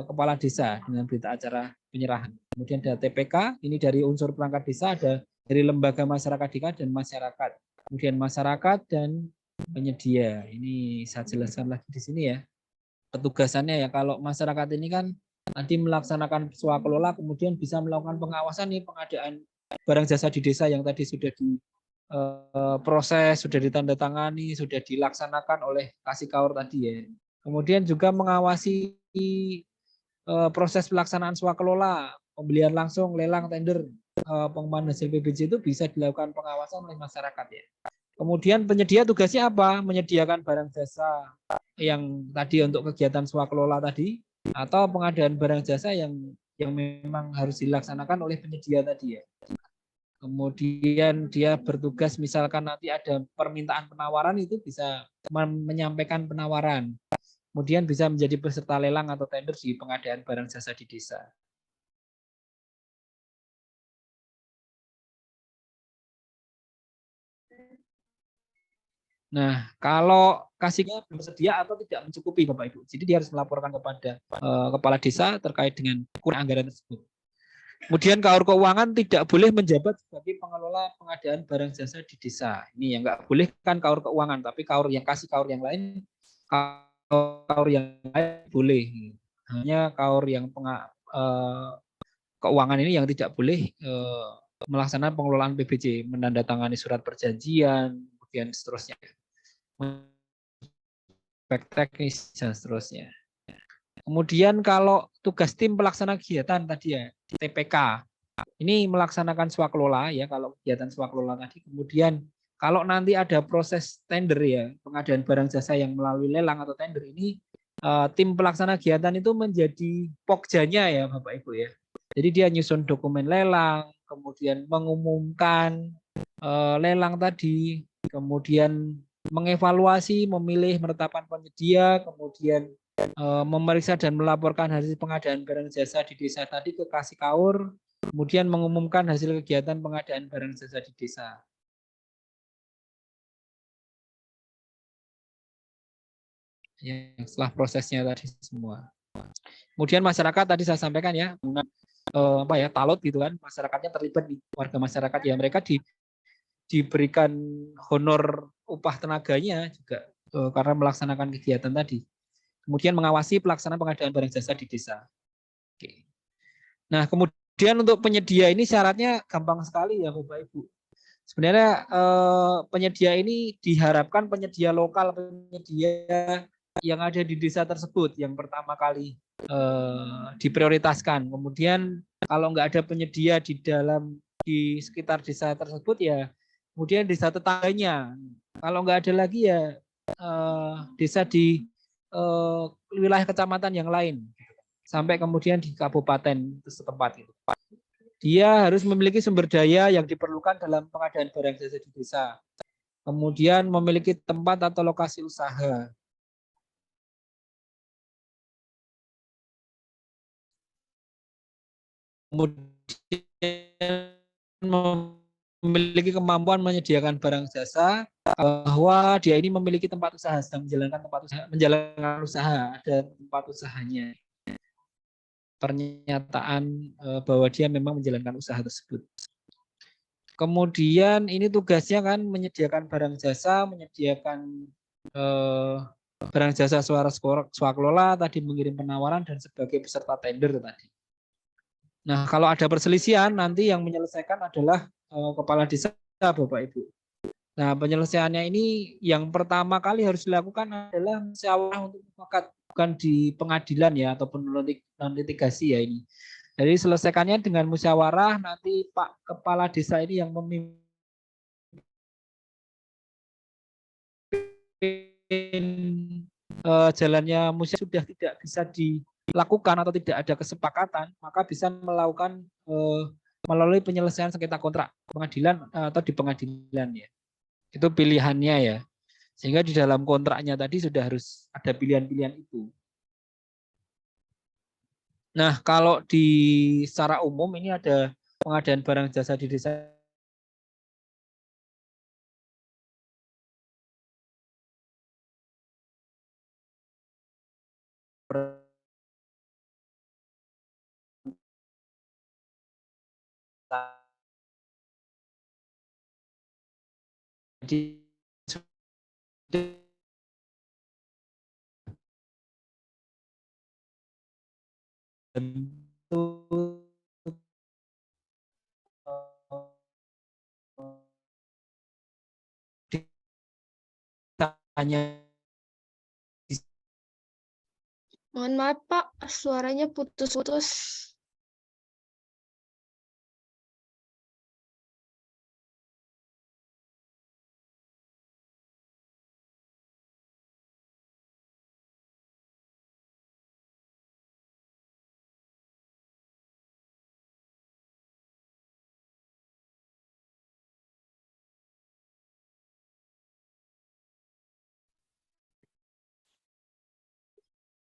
kepala desa dengan berita acara penyerahan. Kemudian ada TPK, ini dari unsur perangkat desa, ada dari lembaga masyarakat desa dan masyarakat. Kemudian masyarakat dan penyedia. Ini saya jelaskan lagi di sini ya. Petugasannya ya, kalau masyarakat ini kan nanti melaksanakan swakelola, kemudian bisa melakukan pengawasan nih pengadaan barang jasa di desa yang tadi sudah diproses, sudah ditandatangani, sudah dilaksanakan oleh Kasikaur tadi ya. Kemudian juga mengawasi proses pelaksanaan swakelola, pembelian langsung, lelang, tender, pengembangan hasil PBJ itu bisa dilakukan pengawasan oleh masyarakat ya. Kemudian penyedia tugasnya apa? Menyediakan barang jasa yang tadi untuk kegiatan swakelola tadi, atau pengadaan barang jasa yang memang harus dilaksanakan oleh penyedia tadi ya. Kemudian dia bertugas misalkan nanti ada permintaan penawaran, itu bisa menyampaikan penawaran. Kemudian bisa menjadi peserta lelang atau tender di pengadaan barang jasa di desa. Nah, kalau kasihnya belum sedia atau tidak mencukupi Bapak Ibu, jadi dia harus melaporkan kepada kepala desa terkait dengan kurang anggaran tersebut. Kemudian Kaur Keuangan tidak boleh menjabat sebagai pengelola pengadaan barang jasa di desa. Ini yang nggak boleh kan Kaur Keuangan, tapi Kaur yang kasih Kaur yang lain, Kaur yang lain boleh. Hanya Kaur yang keuangan ini yang tidak boleh melaksanakan pengelolaan PBJ, menandatangani surat perjanjian, kemudian seterusnya. Teknis dan seterusnya. Kemudian kalau tugas tim pelaksana kegiatan tadi ya, TPK, ini melaksanakan swakelola ya, kalau kegiatan swakelola tadi. Kemudian kalau nanti ada proses tender ya, pengadaan barang jasa yang melalui lelang atau tender, ini tim pelaksana kegiatan itu menjadi pokjanya ya Bapak Ibu ya. Jadi dia nyusun dokumen lelang, kemudian mengumumkan lelang tadi, kemudian mengevaluasi, memilih, menetapkan penyedia, kemudian memeriksa dan melaporkan hasil pengadaan barang jasa di desa tadi ke Kasikaur, kemudian mengumumkan hasil kegiatan pengadaan barang jasa di desa. Ya, setelah prosesnya tadi semua. Kemudian masyarakat tadi saya sampaikan ya, apa ya, talot gitu kan, masyarakatnya terlibat di warga masyarakat ya, mereka diberikan honor upah tenaganya juga karena melaksanakan kegiatan tadi. Kemudian mengawasi pelaksanaan pengadaan barang jasa di desa. Oke. Nah, kemudian untuk penyedia ini syaratnya gampang sekali ya Bapak Ibu. Sebenarnya penyedia ini diharapkan penyedia lokal, penyedia yang ada di desa tersebut yang pertama kali diprioritaskan. Kemudian kalau nggak ada penyedia di sekitar desa tersebut ya, kemudian desa tetangganya. Kalau nggak ada lagi ya desa di wilayah kecamatan yang lain, sampai kemudian di kabupaten setempat itu. Dia harus memiliki sumber daya yang diperlukan dalam pengadaan barang jasa di desa. Kemudian memiliki tempat atau lokasi usaha. Kemudian memiliki kemampuan menyediakan barang jasa, bahwa dia ini memiliki tempat usaha, sedang menjalankan usaha, ada tempat usahanya. Pernyataan bahwa dia memang menjalankan usaha tersebut. Kemudian ini tugasnya kan menyediakan barang jasa, menyediakan barang jasa swakelola, tadi mengirim penawaran dan sebagai peserta tender tadi. Nah, kalau ada perselisihan nanti yang menyelesaikan adalah kepala desa, Bapak Ibu. Nah, penyelesaiannya ini yang pertama kali harus dilakukan adalah musyawarah untuk mufakat, bukan di pengadilan ya ataupun non litigasi ya ini. Jadi selesaikannya dengan musyawarah, nanti Pak Kepala Desa ini yang memimpin jalannya musyawarah sudah tidak bisa dilakukan atau tidak ada kesepakatan, maka bisa melakukan melalui penyelesaian sengketa kontrak pengadilan atau di pengadilan ya. Itu pilihannya ya. Sehingga di dalam kontraknya tadi sudah harus ada pilihan-pilihan itu. Nah, kalau di secara umum ini ada pengadaan barang jasa di desa jadi tentu hanya Mohon maaf Pak, suaranya putus-putus.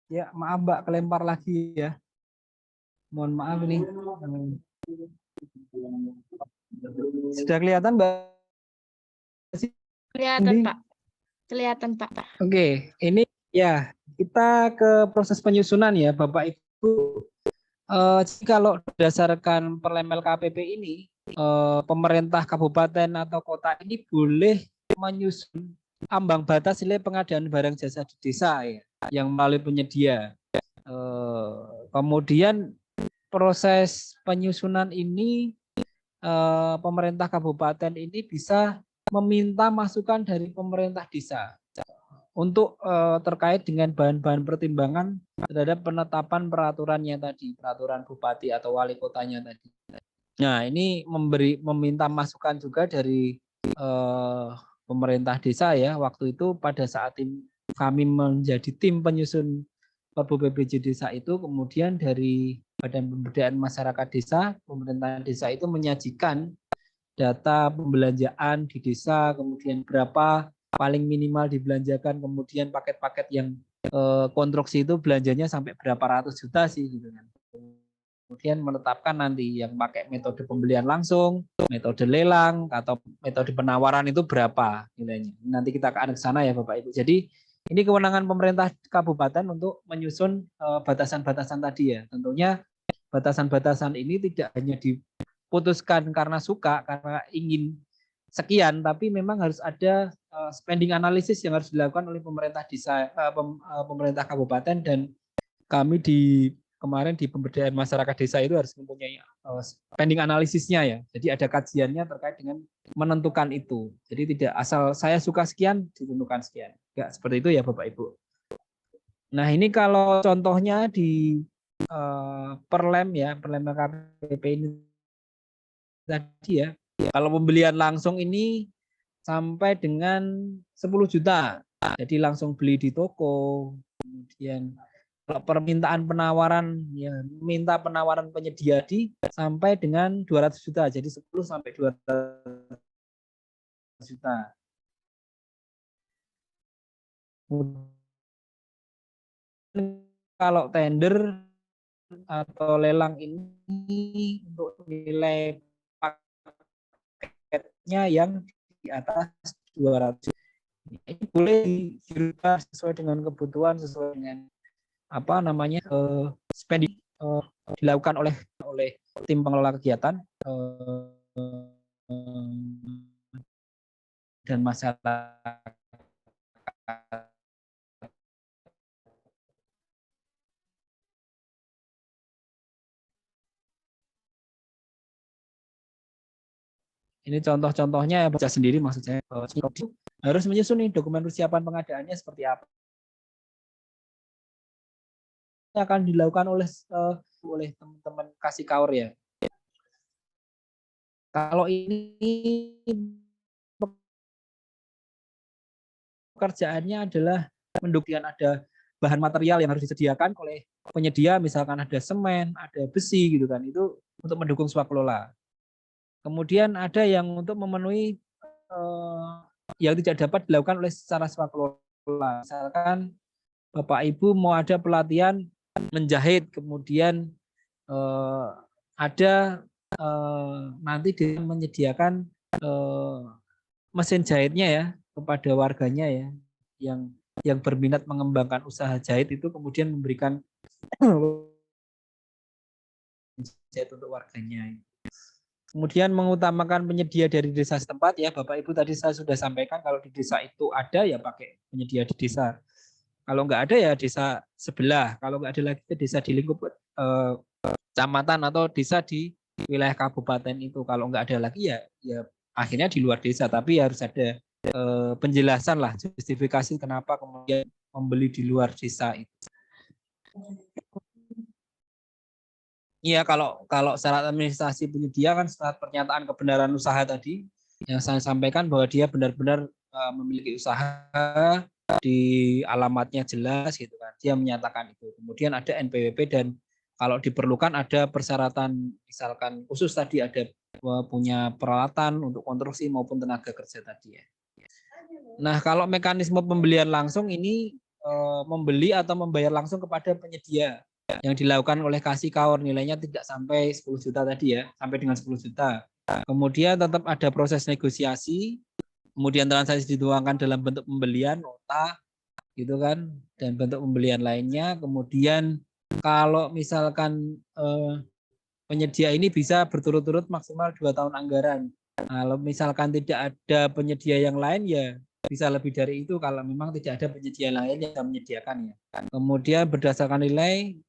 ya maaf Mbak kelempar lagi ya. Mohon maaf ini. Sudah kelihatan Mbak? Kelihatan Pak, kelihatan Pak. Oke, ini ya kita ke proses penyusunan ya Bapak Ibu. Kalau berdasarkan Perlemel KPP ini, pemerintah kabupaten atau kota ini boleh menyusun ambang batas nilai pengadaan barang jasa di desa ya, yang melalui penyedia. Kemudian proses penyusunan ini pemerintah kabupaten ini bisa meminta masukan dari pemerintah desa untuk terkait dengan bahan-bahan pertimbangan terhadap penetapan peraturannya tadi, peraturan bupati atau wali kotanya tadi. Nah, ini meminta masukan juga dari pemerintah desa ya. Waktu itu pada saat kami menjadi tim penyusun Perbu PBJ desa itu, kemudian dari Badan Pemberdayaan Masyarakat Desa, pemerintahan desa itu menyajikan data pembelanjaan di desa, kemudian berapa paling minimal dibelanjakan, kemudian paket-paket yang konstruksi itu belanjanya sampai berapa ratus juta sih gitu kan. Kemudian menetapkan nanti yang pakai metode pembelian langsung, metode lelang atau metode penawaran itu berapa nilainya. Nanti kita akan ke sana ya Bapak Ibu. Jadi ini kewenangan pemerintah kabupaten untuk menyusun batasan-batasan tadi ya. Tentunya batasan-batasan ini tidak hanya diputuskan karena suka, karena ingin sekian, tapi memang harus ada spending analysis yang harus dilakukan oleh pemerintah desa, pemerintah kabupaten, dan kami kemarin di pemberdayaan masyarakat desa itu harus mempunyai spending analisisnya ya. Jadi ada kajiannya terkait dengan menentukan itu. Jadi tidak asal saya suka sekian ditentukan sekian. Enggak seperti itu ya Bapak Ibu. Nah ini kalau contohnya di Perlem ya, Perlem KPP ini tadi ya. Kalau pembelian langsung ini sampai dengan 10 juta. Jadi langsung beli di toko. Kemudian kalau permintaan penawaran ya minta penawaran penyedia di sampai dengan 200 juta. Jadi 10 sampai 200 juta. Kalau tender atau lelang ini untuk nilai paketnya yang di atas 200. Ini boleh dirubah sesuai dengan kebutuhan, sesuai dengan apa namanya spending dilakukan oleh tim pengelola kegiatan dan masyarakat. Ini contoh-contohnya ya, baca sendiri maksud saya. Harus menyusun nih dokumen persiapan pengadaannya seperti apa. Akan dilakukan oleh teman-teman kasih kaur ya. Kalau ini pekerjaannya adalah mendukung ada bahan material yang harus disediakan oleh penyedia, misalkan ada semen, ada besi gitu kan, itu untuk mendukung swakelola. Kemudian ada yang untuk memenuhi yang tidak dapat dilakukan oleh secara swakelola. Misalkan Bapak Ibu mau ada pelatihan menjahit, kemudian ada nanti dia menyediakan mesin jahitnya ya kepada warganya ya yang berminat mengembangkan usaha jahit itu, kemudian memberikan jahit untuk warganya. Kemudian mengutamakan penyedia dari desa setempat ya, Bapak Ibu tadi saya sudah sampaikan kalau di desa itu ada ya pakai penyedia di desa. Kalau nggak ada ya desa sebelah. Kalau nggak ada lagi desa di lingkup kecamatan atau desa di wilayah kabupaten itu. Kalau nggak ada lagi ya akhirnya di luar desa. Tapi harus ada penjelasan lah, justifikasi kenapa kemudian membeli di luar desa itu. Iya, kalau syarat administrasi penyedia kan syarat pernyataan kebenaran usaha tadi yang saya sampaikan bahwa dia benar-benar memiliki usaha, di alamatnya jelas gitu kan. Dia menyatakan itu. Kemudian ada NPWP dan kalau diperlukan ada persyaratan misalkan khusus tadi ada punya peralatan untuk konstruksi maupun tenaga kerja tadi ya. Nah, kalau mekanisme pembelian langsung ini membeli atau membayar langsung kepada penyedia yang dilakukan oleh kasih kaur, nilainya tidak sampai 10 juta tadi ya, sampai dengan 10 juta. Kemudian tetap ada proses negosiasi, kemudian transaksi dituangkan dalam bentuk pembelian, nota, gitu kan, dan bentuk pembelian lainnya. Kemudian kalau misalkan penyedia ini bisa berturut-turut maksimal 2 tahun anggaran. Kalau misalkan tidak ada penyedia yang lain ya bisa lebih dari itu kalau memang tidak ada penyedia lain yang menyediakan ya. Kemudian berdasarkan nilai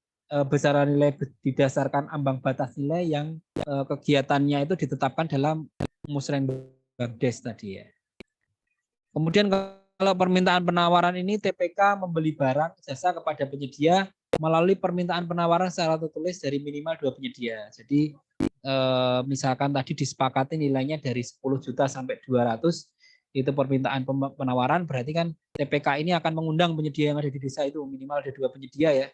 besaran nilai didasarkan ambang batas nilai yang kegiatannya itu ditetapkan dalam Musrenbangdes tadi ya. Kemudian kalau permintaan penawaran ini TPK membeli barang jasa kepada penyedia melalui permintaan penawaran secara tertulis dari minimal 2 penyedia. Jadi misalkan tadi disepakati nilainya dari 10 juta sampai 200 itu permintaan penawaran, berarti kan TPK ini akan mengundang penyedia yang ada di desa itu minimal ada 2 penyedia ya.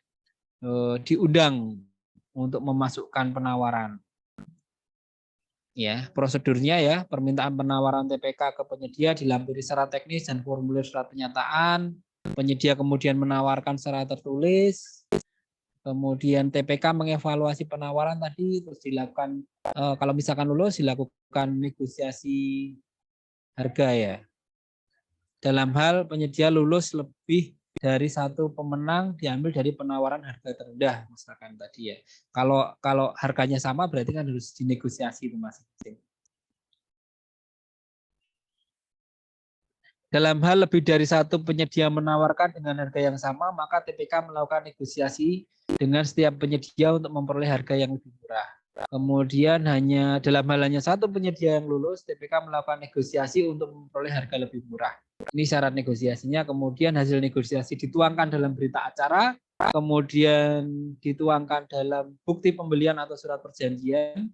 Diundang untuk memasukkan penawaran. Ya, prosedurnya ya, permintaan penawaran TPK ke penyedia dilampiri secara teknis dan formulir surat pernyataan. Penyedia kemudian menawarkan secara tertulis. Kemudian TPK mengevaluasi penawaran tadi, terus dilakukan kalau misalkan lulus dilakukan negosiasi harga ya. Dalam hal penyedia lulus lebih dari 1 pemenang diambil dari penawaran harga terendah misalkan tadi ya. Kalau harganya sama berarti kan harus dinegosiasi itu masing-masing. Dalam hal lebih dari 1 penyedia menawarkan dengan harga yang sama, maka TPK melakukan negosiasi dengan setiap penyedia untuk memperoleh harga yang lebih murah. Kemudian dalam hal hanya 1 penyedia yang lulus, TPK melakukan negosiasi untuk memperoleh harga lebih murah. Ini syarat negosiasinya. Kemudian hasil negosiasi dituangkan dalam berita acara, kemudian dituangkan dalam bukti pembelian atau surat perjanjian.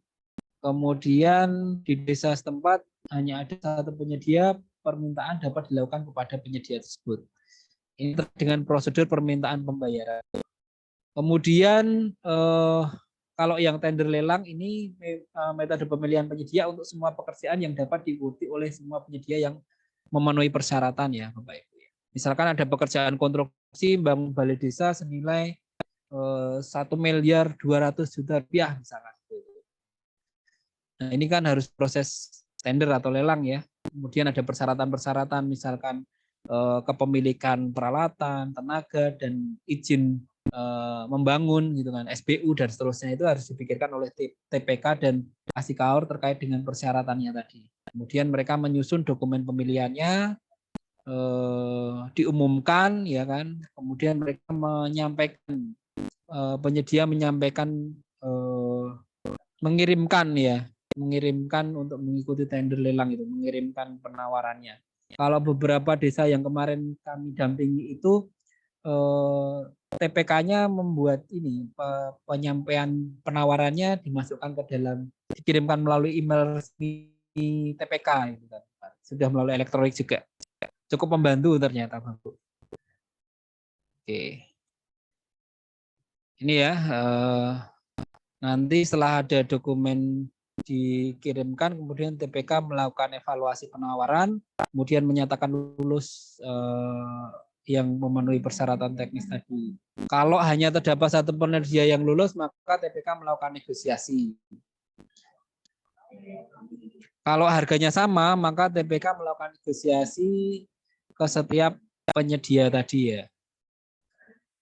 Kemudian di desa setempat hanya ada 1 penyedia, permintaan dapat dilakukan kepada penyedia tersebut. Ini dengan prosedur permintaan pembayaran. Kemudian kalau yang tender lelang ini metode pemilihan penyedia untuk semua pekerjaan yang dapat diikuti oleh semua penyedia yang memenuhi persyaratan ya Bapak Ibu. Misalkan ada pekerjaan konstruksi bangun balai desa senilai 1.200.000.000 rupiah misalkan. Nah, ini kan harus proses tender atau lelang ya. Kemudian ada persyaratan-persyaratan misalkan kepemilikan peralatan, tenaga dan izin membangun gitu kan, SPU dan seterusnya itu harus dipikirkan oleh TPK dan kasih kaur terkait dengan persyaratannya tadi. Kemudian mereka menyusun dokumen pemilihannya, diumumkan ya kan. Kemudian mereka menyampaikan penyedia menyampaikan mengirimkan ya mengirimkan untuk mengikuti tender lelang itu, mengirimkan penawarannya. Kalau beberapa desa yang kemarin kami dampingi itu TPK-nya membuat ini penyampaian penawarannya dimasukkan ke dalam, dikirimkan melalui email resmi TPK gitu kan. Sudah melalui elektronik juga. Cukup membantu ternyata, Bang Bu. Oke. Ini ya, nanti setelah ada dokumen dikirimkan, kemudian TPK melakukan evaluasi penawaran, kemudian menyatakan lulus yang memenuhi persyaratan teknis tadi. Kalau hanya terdapat satu penerja yang lulus, maka TPK melakukan negosiasi. Kalau harganya sama, maka TPK melakukan negosiasi ke setiap penyedia tadi ya.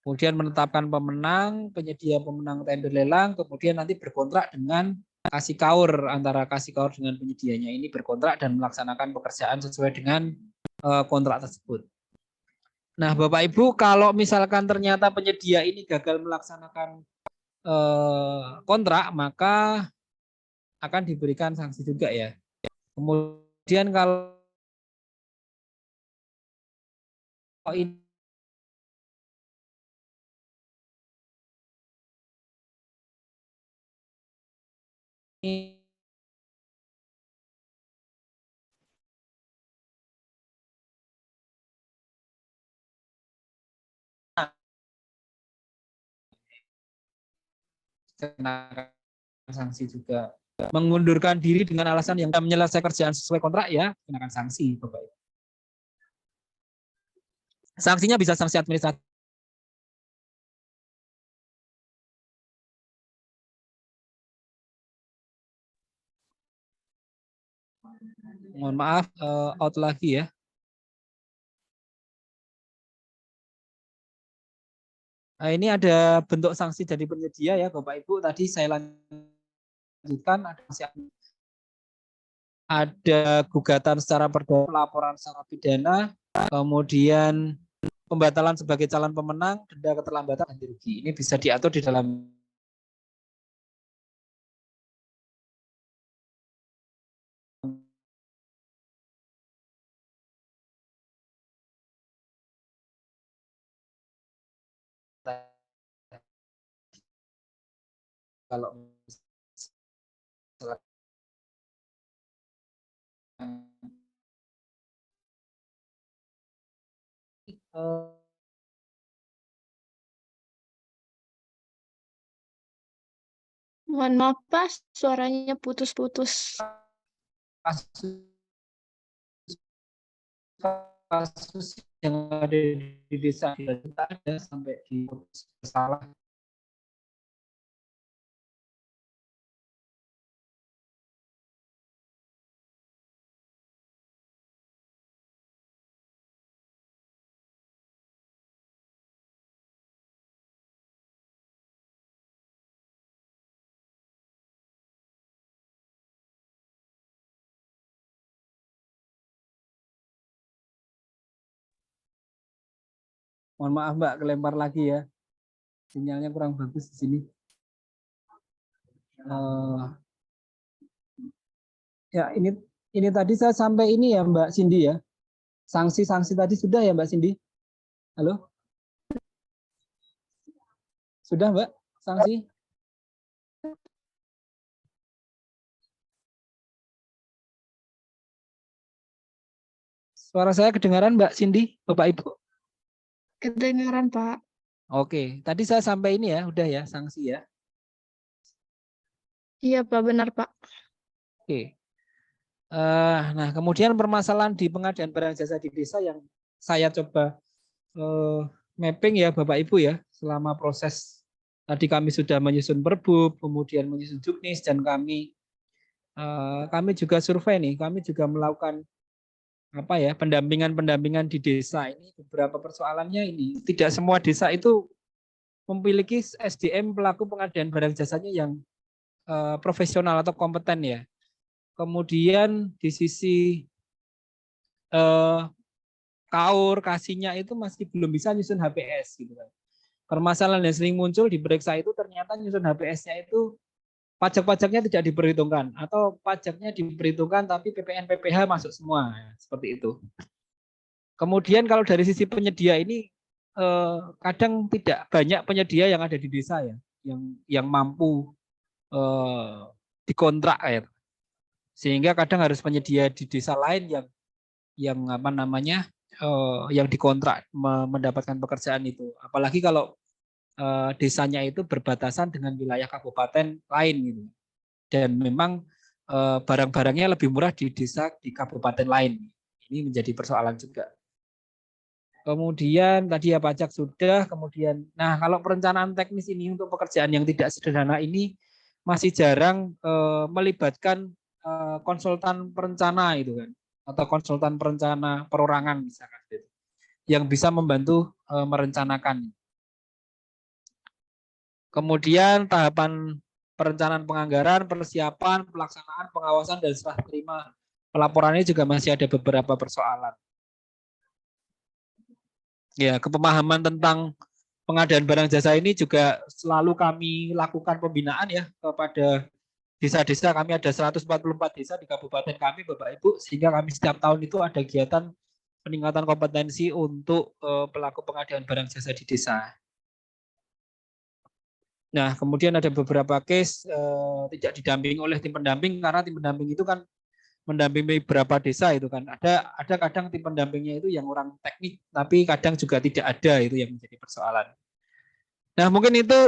Kemudian menetapkan pemenang, penyedia pemenang tender lelang, kemudian nanti berkontrak dengan kasih kaur, antara kasih kaur dengan penyedianya ini berkontrak dan melaksanakan pekerjaan sesuai dengan kontrak tersebut. Nah, Bapak Ibu, kalau misalkan ternyata penyedia ini gagal melaksanakan kontrak, maka akan diberikan sanksi juga ya. Kemudian kalau ini kenakan sanksi juga. Mengundurkan diri dengan alasan yang menyelesaikan kerjaan sesuai kontrak ya, kenakan sanksi, Bapak Ibu. Sanksinya bisa sanksi administratif. Mohon maaf, out lagi ya. Nah, ini ada bentuk sanksi dari penyedia ya, Bapak Ibu. Tadi saya lanjutkan, ada gugatan secara perdata, laporan secara pidana, kemudian pembatalan sebagai calon pemenang, denda keterlambatan, ganti rugi. Ini bisa diatur di dalam kalau Mohon maaf, Pak, suaranya putus-putus. kasus yang ada di desa kita ada sampai di salah. Mohon maaf Mbak, kelempar lagi ya. Sinyalnya kurang bagus di sini. Ya ini tadi saya sampai ini ya Mbak Cindy ya. Sanksi-sanksi tadi sudah ya Mbak Cindy? Halo? Sudah Mbak? Sanksi? Suara saya kedengaran Mbak Cindy, Bapak Ibu? Kedengaran, Pak. Oke, tadi saya sampai ini ya, udah ya sanksi ya. Iya, Pak, benar, Pak. Oke. Nah, kemudian permasalahan di pengadaan barang jasa di desa yang saya coba mapping ya Bapak Ibu ya, selama proses tadi kami sudah menyusun perbub, kemudian menyusun juknis, dan kami juga survei nih, kami juga melakukan pendampingan di desa ini. Beberapa persoalannya ini tidak semua desa itu memiliki SDM pelaku pengadaan barang jasanya yang profesional atau kompeten ya. Kemudian di sisi kaur kasihnya itu masih belum bisa nyusun HPS gitu kan. Permasalahan yang sering muncul di periksa itu ternyata nyusun HPS-nya itu pajak-pajaknya tidak diperhitungkan atau pajaknya diperhitungkan tapi PPN PPh masuk semua, seperti itu. Kemudian kalau dari sisi penyedia ini kadang tidak banyak penyedia yang ada di desa ya, yang mampu dikontrak ya. Sehingga kadang harus penyedia di desa lain yang apa namanya yang dikontrak mendapatkan pekerjaan itu. Apalagi kalau desanya itu berbatasan dengan wilayah kabupaten lain gitu. Dan memang barang-barangnya lebih murah di desa di kabupaten lain. Ini menjadi persoalan juga. Kemudian tadi ya pajak sudah, kemudian nah kalau perencanaan teknis ini untuk pekerjaan yang tidak sederhana ini masih jarang melibatkan konsultan perencana itu kan, atau konsultan perencana perorangan misalkan gitu, yang bisa membantu merencanakan. Kemudian tahapan perencanaan penganggaran, persiapan, pelaksanaan, pengawasan, dan serah terima pelaporannya juga masih ada beberapa persoalan. Ya, kepemahaman tentang pengadaan barang jasa ini juga selalu kami lakukan pembinaan ya kepada desa-desa. Kami ada 144 desa di kabupaten kami, Bapak Ibu, sehingga kami setiap tahun itu ada kegiatan peningkatan kompetensi untuk pelaku pengadaan barang jasa di desa. Nah, kemudian ada beberapa case tidak didampingi oleh tim pendamping karena tim pendamping itu kan mendampingi beberapa desa itu kan. Ada kadang tim pendampingnya itu yang orang teknik, tapi kadang juga tidak ada, itu yang menjadi persoalan. Nah, mungkin itu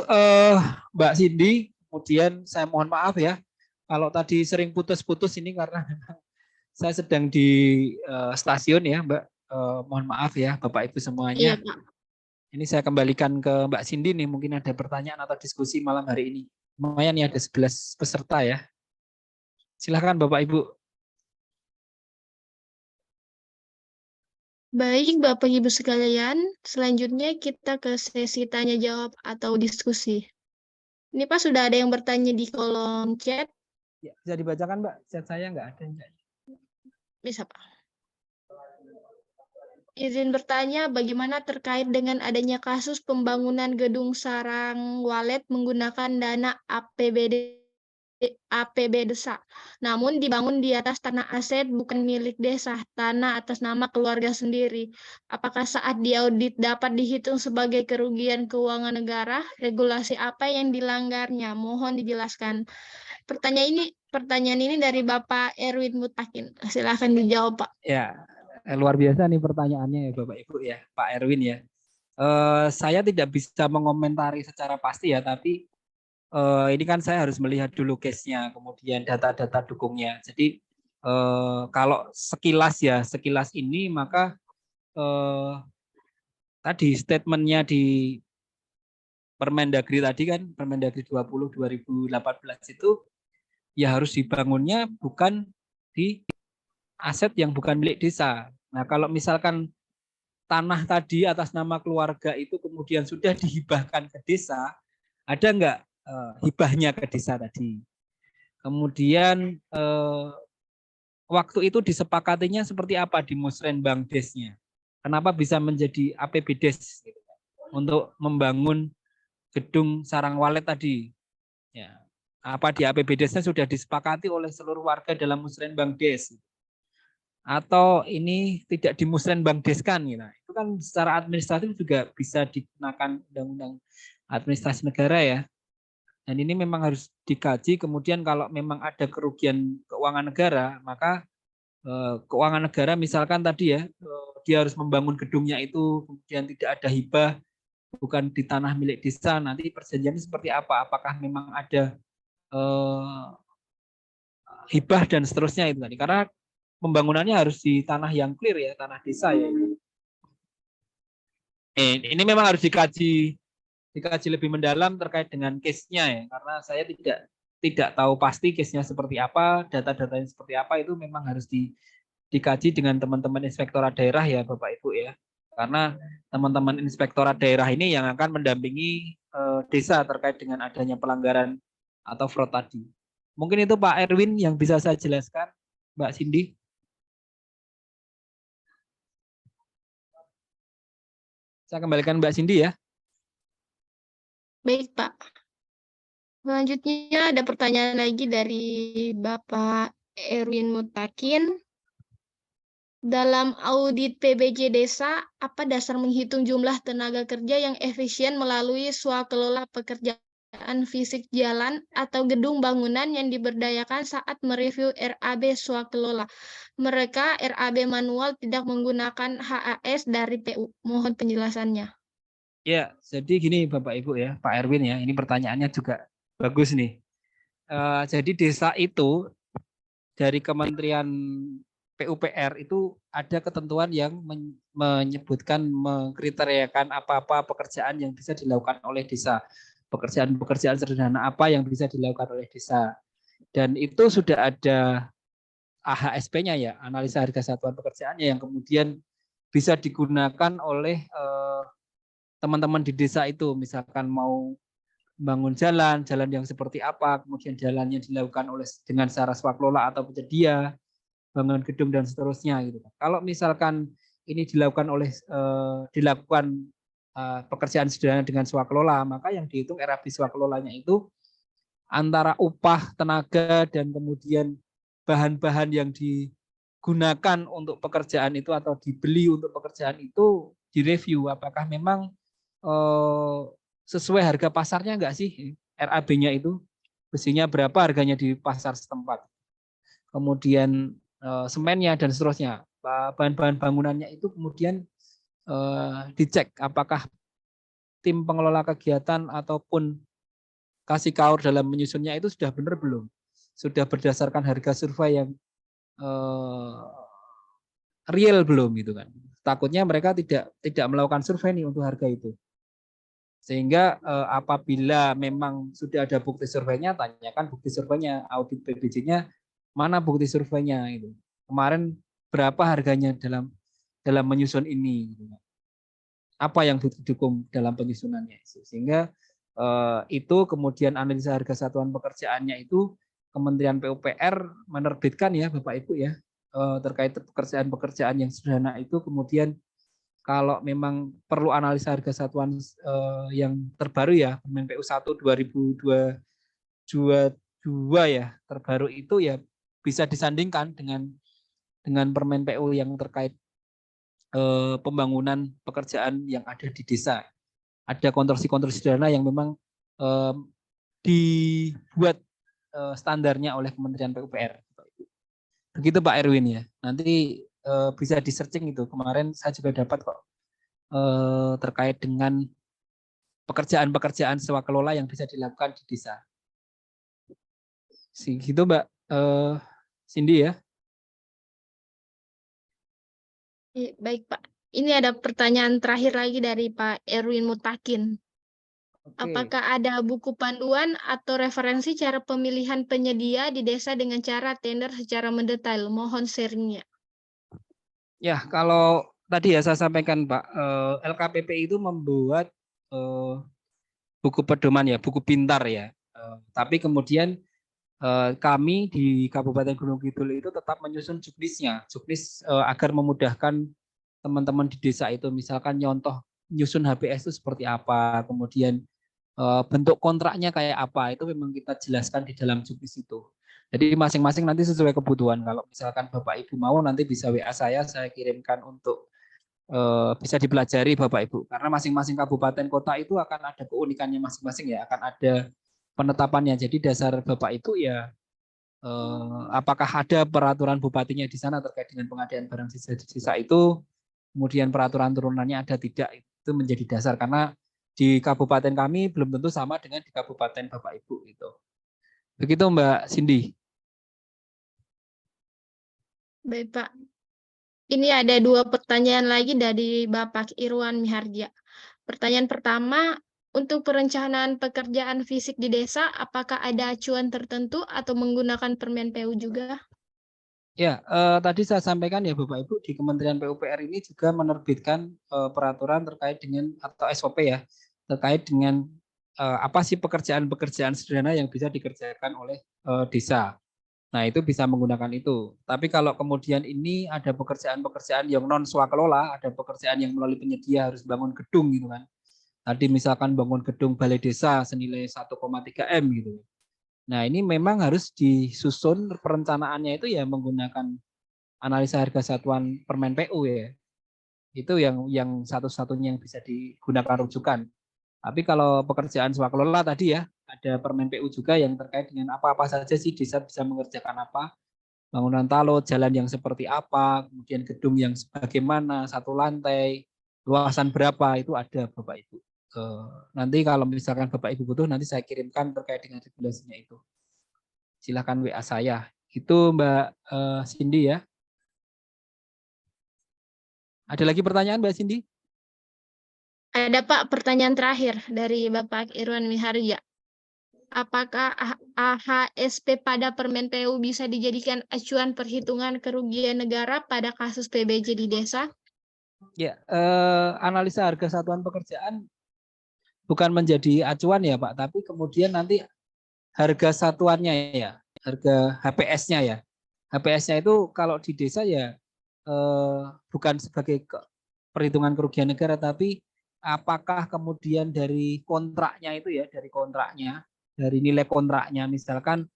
Mbak Cindy. Kemudian saya mohon maaf ya kalau tadi sering putus-putus ini karena saya sedang di stasiun ya, Mbak. Mohon maaf ya Bapak Ibu Iya, semuanya. Pak. Ini saya kembalikan ke Mbak Cindy nih, mungkin ada pertanyaan atau diskusi malam hari ini. Lumayan ya, ada 11 peserta ya. Silahkan Bapak Ibu. Baik, Bapak Ibu sekalian, selanjutnya kita ke sesi tanya jawab atau diskusi. Ini Pak sudah ada yang bertanya di kolom chat, Ya, bisa dibacakan Mbak, chat saya nggak ada. bisa Pak. Izin bertanya, bagaimana terkait dengan adanya kasus pembangunan gedung sarang walet menggunakan dana APB desa, namun dibangun di atas tanah aset bukan milik desa, tanah atas nama keluarga sendiri. Apakah saat diaudit dapat dihitung sebagai kerugian keuangan negara? Regulasi apa yang dilanggarnya? Mohon dijelaskan. Pertanyaan ini dari Bapak Erwin Mutakin. Silakan dijawab, Pak. Ya, luar biasa nih pertanyaannya ya Bapak Ibu ya, Pak Erwin ya. Saya tidak bisa mengomentari secara pasti ya, tapi ini kan saya harus melihat dulu case-nya, kemudian data-data dukungnya. Jadi kalau sekilas ini maka tadi statementnya di Permendagri tadi kan, Permendagri 20 2018 itu ya harus dibangunnya bukan di aset yang bukan milik desa. Nah, kalau misalkan tanah tadi atas nama keluarga itu kemudian sudah dihibahkan ke desa, ada nggak hibahnya ke desa tadi? Kemudian waktu itu disepakatinya seperti apa di Musrenbang Desnya? Kenapa bisa menjadi APBDes gitu, untuk membangun gedung sarang walet tadi? Ya, apa di APBDes-nya sudah disepakati oleh seluruh warga dalam Musrenbang Des? Atau ini tidak di Musrenbang Deskan gitu. Itu kan secara administratif juga bisa dikenakan undang-undang administrasi negara ya. Dan ini memang harus dikaji, kemudian kalau memang ada kerugian keuangan negara, maka keuangan negara misalkan tadi ya, dia harus membangun gedungnya itu, kemudian tidak ada hibah, bukan di tanah milik desa, nanti perjanjiannya seperti apa? Apakah memang ada hibah dan seterusnya itu tadi. Karena pembangunannya harus di tanah yang clear ya, tanah desa ya. Ini memang harus dikaji lebih mendalam terkait dengan case-nya ya, karena saya tidak tahu pasti case-nya seperti apa, data-datanya seperti apa, itu memang harus dikaji dengan teman-teman inspektorat daerah ya Bapak Ibu ya. Karena teman-teman inspektorat daerah ini yang akan mendampingi desa terkait dengan adanya pelanggaran atau fraud tadi. Mungkin itu Pak Erwin yang bisa saya jelaskan, Mbak Cindy. Saya kembalikan Mbak Cindy ya. Baik, Pak. Selanjutnya ada pertanyaan lagi dari Bapak Erwin Mutakin. Dalam audit PBJ Desa, apa dasar menghitung jumlah tenaga kerja yang efisien melalui swakelola pekerjaan fisik jalan atau gedung bangunan yang diberdayakan saat mereview RAB swakelola? Mereka RAB manual tidak menggunakan HAS dari PU. Mohon penjelasannya. Ya, jadi gini Bapak Ibu ya, Pak Erwin ya, ini pertanyaannya juga bagus nih. Jadi desa itu dari Kementerian PUPR itu ada ketentuan yang menyebutkan, mengkriteriakan apa-apa pekerjaan yang bisa dilakukan oleh desa. Pekerjaan-pekerjaan sederhana apa yang bisa dilakukan oleh desa. Dan itu sudah ada AHSP-nya ya, analisa harga satuan pekerjaannya yang kemudian bisa digunakan oleh teman-teman di desa itu. Misalkan mau bangun jalan yang seperti apa, kemudian jalannya dilakukan oleh dengan secara swaklola atau penyedia, bangun gedung dan seterusnya gitu. Kalau misalkan ini dilakukan pekerjaan sederhana dengan swaklola, maka yang dihitung RAB swakelolanya itu antara upah, tenaga, dan kemudian bahan-bahan yang digunakan untuk pekerjaan itu atau dibeli untuk pekerjaan itu direview apakah memang sesuai harga pasarnya enggak sih RAB-nya itu, besinya berapa harganya di pasar setempat, kemudian semennya dan seterusnya, bahan-bahan bangunannya itu kemudian dicek apakah tim pengelola kegiatan ataupun kasih kaur dalam menyusunnya itu sudah benar belum, sudah berdasarkan harga survei yang real belum gitu kan. Takutnya mereka tidak melakukan survei nih untuk harga itu. Sehingga apabila memang sudah ada bukti surveinya, tanyakan bukti surveinya, audit PBJ-nya mana bukti surveinya itu. Kemarin berapa harganya dalam menyusun ini gitu. Apa yang didukung dalam penyusunannya. Sehingga itu kemudian analisa harga satuan pekerjaannya itu Kementerian PUPR menerbitkan ya Bapak Ibu ya, terkait pekerjaan-pekerjaan yang sederhana itu, kemudian kalau memang perlu analisa harga satuan yang terbaru ya, Permen PU 1 2022 ya, terbaru itu ya bisa disandingkan dengan Permen PU yang terkait pembangunan pekerjaan yang ada di desa. Ada konstruksi-konstruksi sederhana yang memang dibuat standarnya oleh Kementerian PUPR. Begitu Pak Erwin ya. Nanti bisa di searching itu. Kemarin saya juga dapat kok terkait dengan pekerjaan-pekerjaan swakelola yang bisa dilakukan di desa. Gitu Mbak Cindy ya. Baik Pak. Ini ada pertanyaan terakhir lagi dari Pak Erwin Mutakin. Apakah ada buku panduan atau referensi cara pemilihan penyedia di desa dengan cara tender secara mendetail? Mohon sharingnya. Ya, kalau tadi ya saya sampaikan Pak, LKPP itu membuat buku pedoman ya, buku pintar ya. Tapi kemudian kami di Kabupaten Gunung Kidul itu tetap menyusun juknisnya, juknis agar memudahkan teman-teman di desa itu, misalkan nyontoh nyusun HBS itu seperti apa, kemudian bentuk kontraknya kayak apa, itu memang kita jelaskan di dalam juknis itu. Jadi masing-masing nanti sesuai kebutuhan. Kalau misalkan Bapak Ibu mau nanti bisa WA saya kirimkan untuk bisa dipelajari Bapak Ibu. Karena masing-masing kabupaten kota itu akan ada keunikannya masing-masing ya, akan ada penetapannya. Jadi dasar Bapak Ibu ya apakah ada peraturan bupatinya di sana terkait dengan pengadaan barang sisa itu, kemudian peraturan turunannya ada tidak, itu menjadi dasar karena di kabupaten kami belum tentu sama dengan di kabupaten Bapak Ibu itu. Begitu Mbak Cindy. Baik Pak. Ini ada 2 pertanyaan lagi dari Bapak Irwan Miharja. Pertanyaan pertama, untuk perencanaan pekerjaan fisik di desa, apakah ada acuan tertentu atau menggunakan Permen PU juga? Ya, tadi saya sampaikan ya Bapak Ibu, di Kementerian PUPR ini juga menerbitkan peraturan terkait dengan atau SOP ya, terkait dengan apa sih pekerjaan-pekerjaan sederhana yang bisa dikerjakan oleh desa. Nah, itu bisa menggunakan itu. Tapi kalau kemudian ini ada pekerjaan-pekerjaan yang non swakelola, ada pekerjaan yang melalui penyedia harus bangun gedung gitu kan. Tadi misalkan bangun gedung balai desa senilai 1,3 M gitu. Nah, ini memang harus disusun perencanaannya itu ya menggunakan analisa harga satuan Permen PU ya. Itu yang satu-satunya yang bisa digunakan rujukan. Tapi kalau pekerjaan swakelola tadi ya, ada Permen PU juga yang terkait dengan apa-apa saja sih desa bisa mengerjakan apa. Bangunan talud, jalan yang seperti apa, kemudian gedung yang sebagaimana, satu lantai, luasan berapa, itu ada Bapak Ibu. Nanti kalau misalkan Bapak Ibu butuh, nanti saya kirimkan terkait dengan regulasinya itu. Silakan WA saya. Itu Mbak Cindy ya. Ada lagi pertanyaan Mbak Cindy? Ada Pak pertanyaan terakhir dari Bapak Irwan Miharja. Apakah AHSP pada Permen PU bisa dijadikan acuan perhitungan kerugian negara pada kasus PBJ di desa? Ya, analisa harga satuan pekerjaan bukan menjadi acuan ya Pak, tapi kemudian nanti harga satuannya ya, harga HPS-nya ya. HPS-nya itu kalau di desa ya bukan sebagai perhitungan kerugian negara, tapi apakah kemudian dari kontraknya itu ya, dari nilai kontraknya, misalkan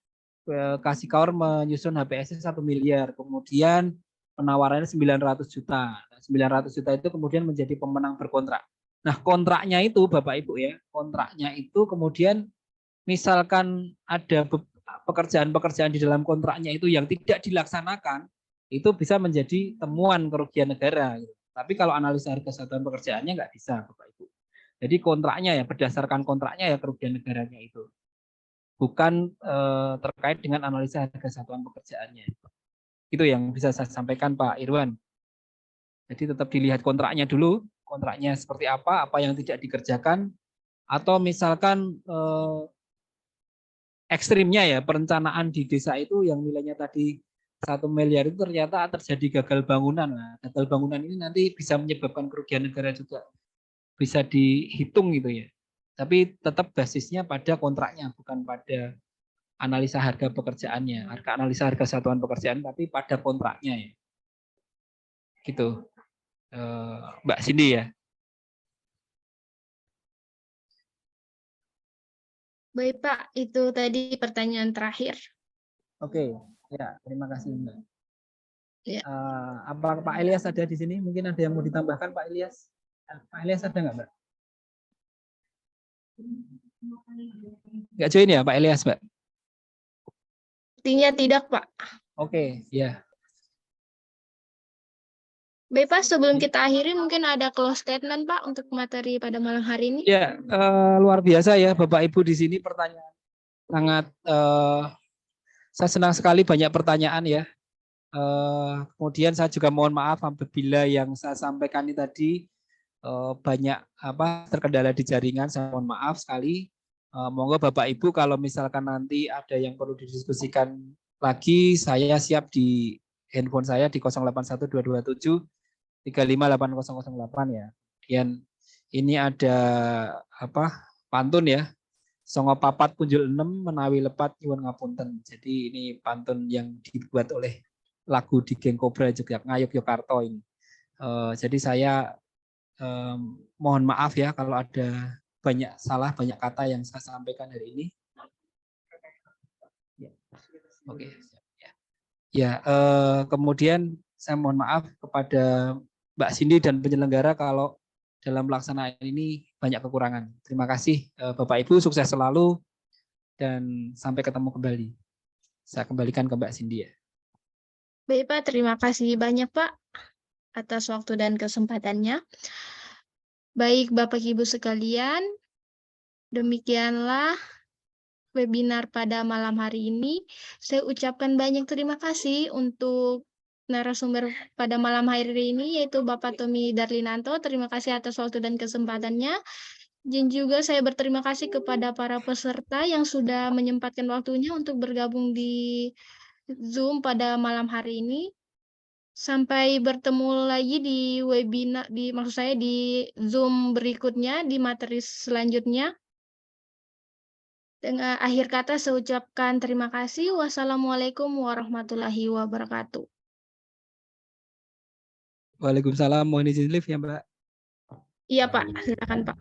Kasih Kaur menyusun HPS-nya 1 miliar, kemudian penawarannya 900 juta. 900 juta itu kemudian menjadi pemenang berkontrak. Nah, kontraknya itu Bapak Ibu ya, kontraknya itu kemudian misalkan ada pekerjaan-pekerjaan di dalam kontraknya itu yang tidak dilaksanakan, itu bisa menjadi temuan kerugian negara. Tapi kalau analisa harga satuan pekerjaannya nggak bisa, Bapak Ibu. Jadi kontraknya ya, berdasarkan kontraknya ya kerugian negaranya itu. Bukan terkait dengan analisa harga satuan pekerjaannya. Itu yang bisa saya sampaikan Pak Irwan. Jadi tetap dilihat kontraknya dulu, kontraknya seperti apa yang tidak dikerjakan, atau misalkan ekstrimnya ya perencanaan di desa itu yang nilainya tadi 1 miliar itu ternyata terjadi gagal bangunan. Nah, gagal bangunan ini nanti bisa menyebabkan kerugian negara juga. Bisa dihitung gitu ya. Tapi tetap basisnya pada kontraknya, bukan pada analisa harga pekerjaannya. Analisa harga satuan pekerjaan, tapi pada kontraknya ya. Gitu. Mbak Cindy ya. Baik Pak, itu tadi pertanyaan terakhir. Oke, ya terima kasih Mbak. Ya. Apa Pak Elias ada di sini? Mungkin ada yang mau ditambahkan Pak Elias? Pak Elias ada nggak Mbak? Nggak join ya Pak Elias Mbak? Artinya tidak Pak. Oke, ya. Baik Pak, sebelum kita akhiri mungkin ada close statement Pak untuk materi pada malam hari ini. Ya, luar biasa ya Bapak Ibu di sini pertanyaan sangat saya senang sekali banyak pertanyaan ya. Kemudian saya juga mohon maaf apabila yang saya sampaikan ini tadi banyak terkendala di jaringan, saya mohon maaf sekali. Monggo Bapak Ibu kalau misalkan nanti ada yang perlu didiskusikan lagi, saya siap di handphone saya di 081227 358008 ya. Kemudian ini ada pantun ya. Songo papat punjul 6 menawi lepat nyuwun ngapunten. Jadi ini pantun yang dibuat oleh lagu di Geng Kobra Yogyakarta ini. Jadi saya mohon maaf ya kalau ada banyak salah, banyak kata yang saya sampaikan hari ini. Ya. Oke. Ya, kemudian saya mohon maaf kepada Mbak Cindy dan penyelenggara kalau dalam pelaksanaan ini banyak kekurangan. Terima kasih Bapak Ibu, sukses selalu dan sampai ketemu kembali. Saya kembalikan ke Mbak Cindy ya. Baik Pak, terima kasih banyak Pak atas waktu dan kesempatannya. Baik Bapak Ibu sekalian, demikianlah webinar pada malam hari ini. Saya ucapkan banyak terima kasih untuk narasumber pada malam hari ini, yaitu Bapak Tommy Darlinanto. Terima kasih atas waktu dan kesempatannya. Dan juga saya berterima kasih kepada para peserta yang sudah menyempatkan waktunya untuk bergabung di Zoom pada malam hari ini. Sampai bertemu lagi di webinar, maksud saya di Zoom berikutnya, di materi selanjutnya. Dengan akhir kata saya ucapkan terima kasih. Wassalamualaikum warahmatullahi wabarakatuh. Waalaikumsalam, mohon izin live ya Mbak. Iya Pak, silakan Pak.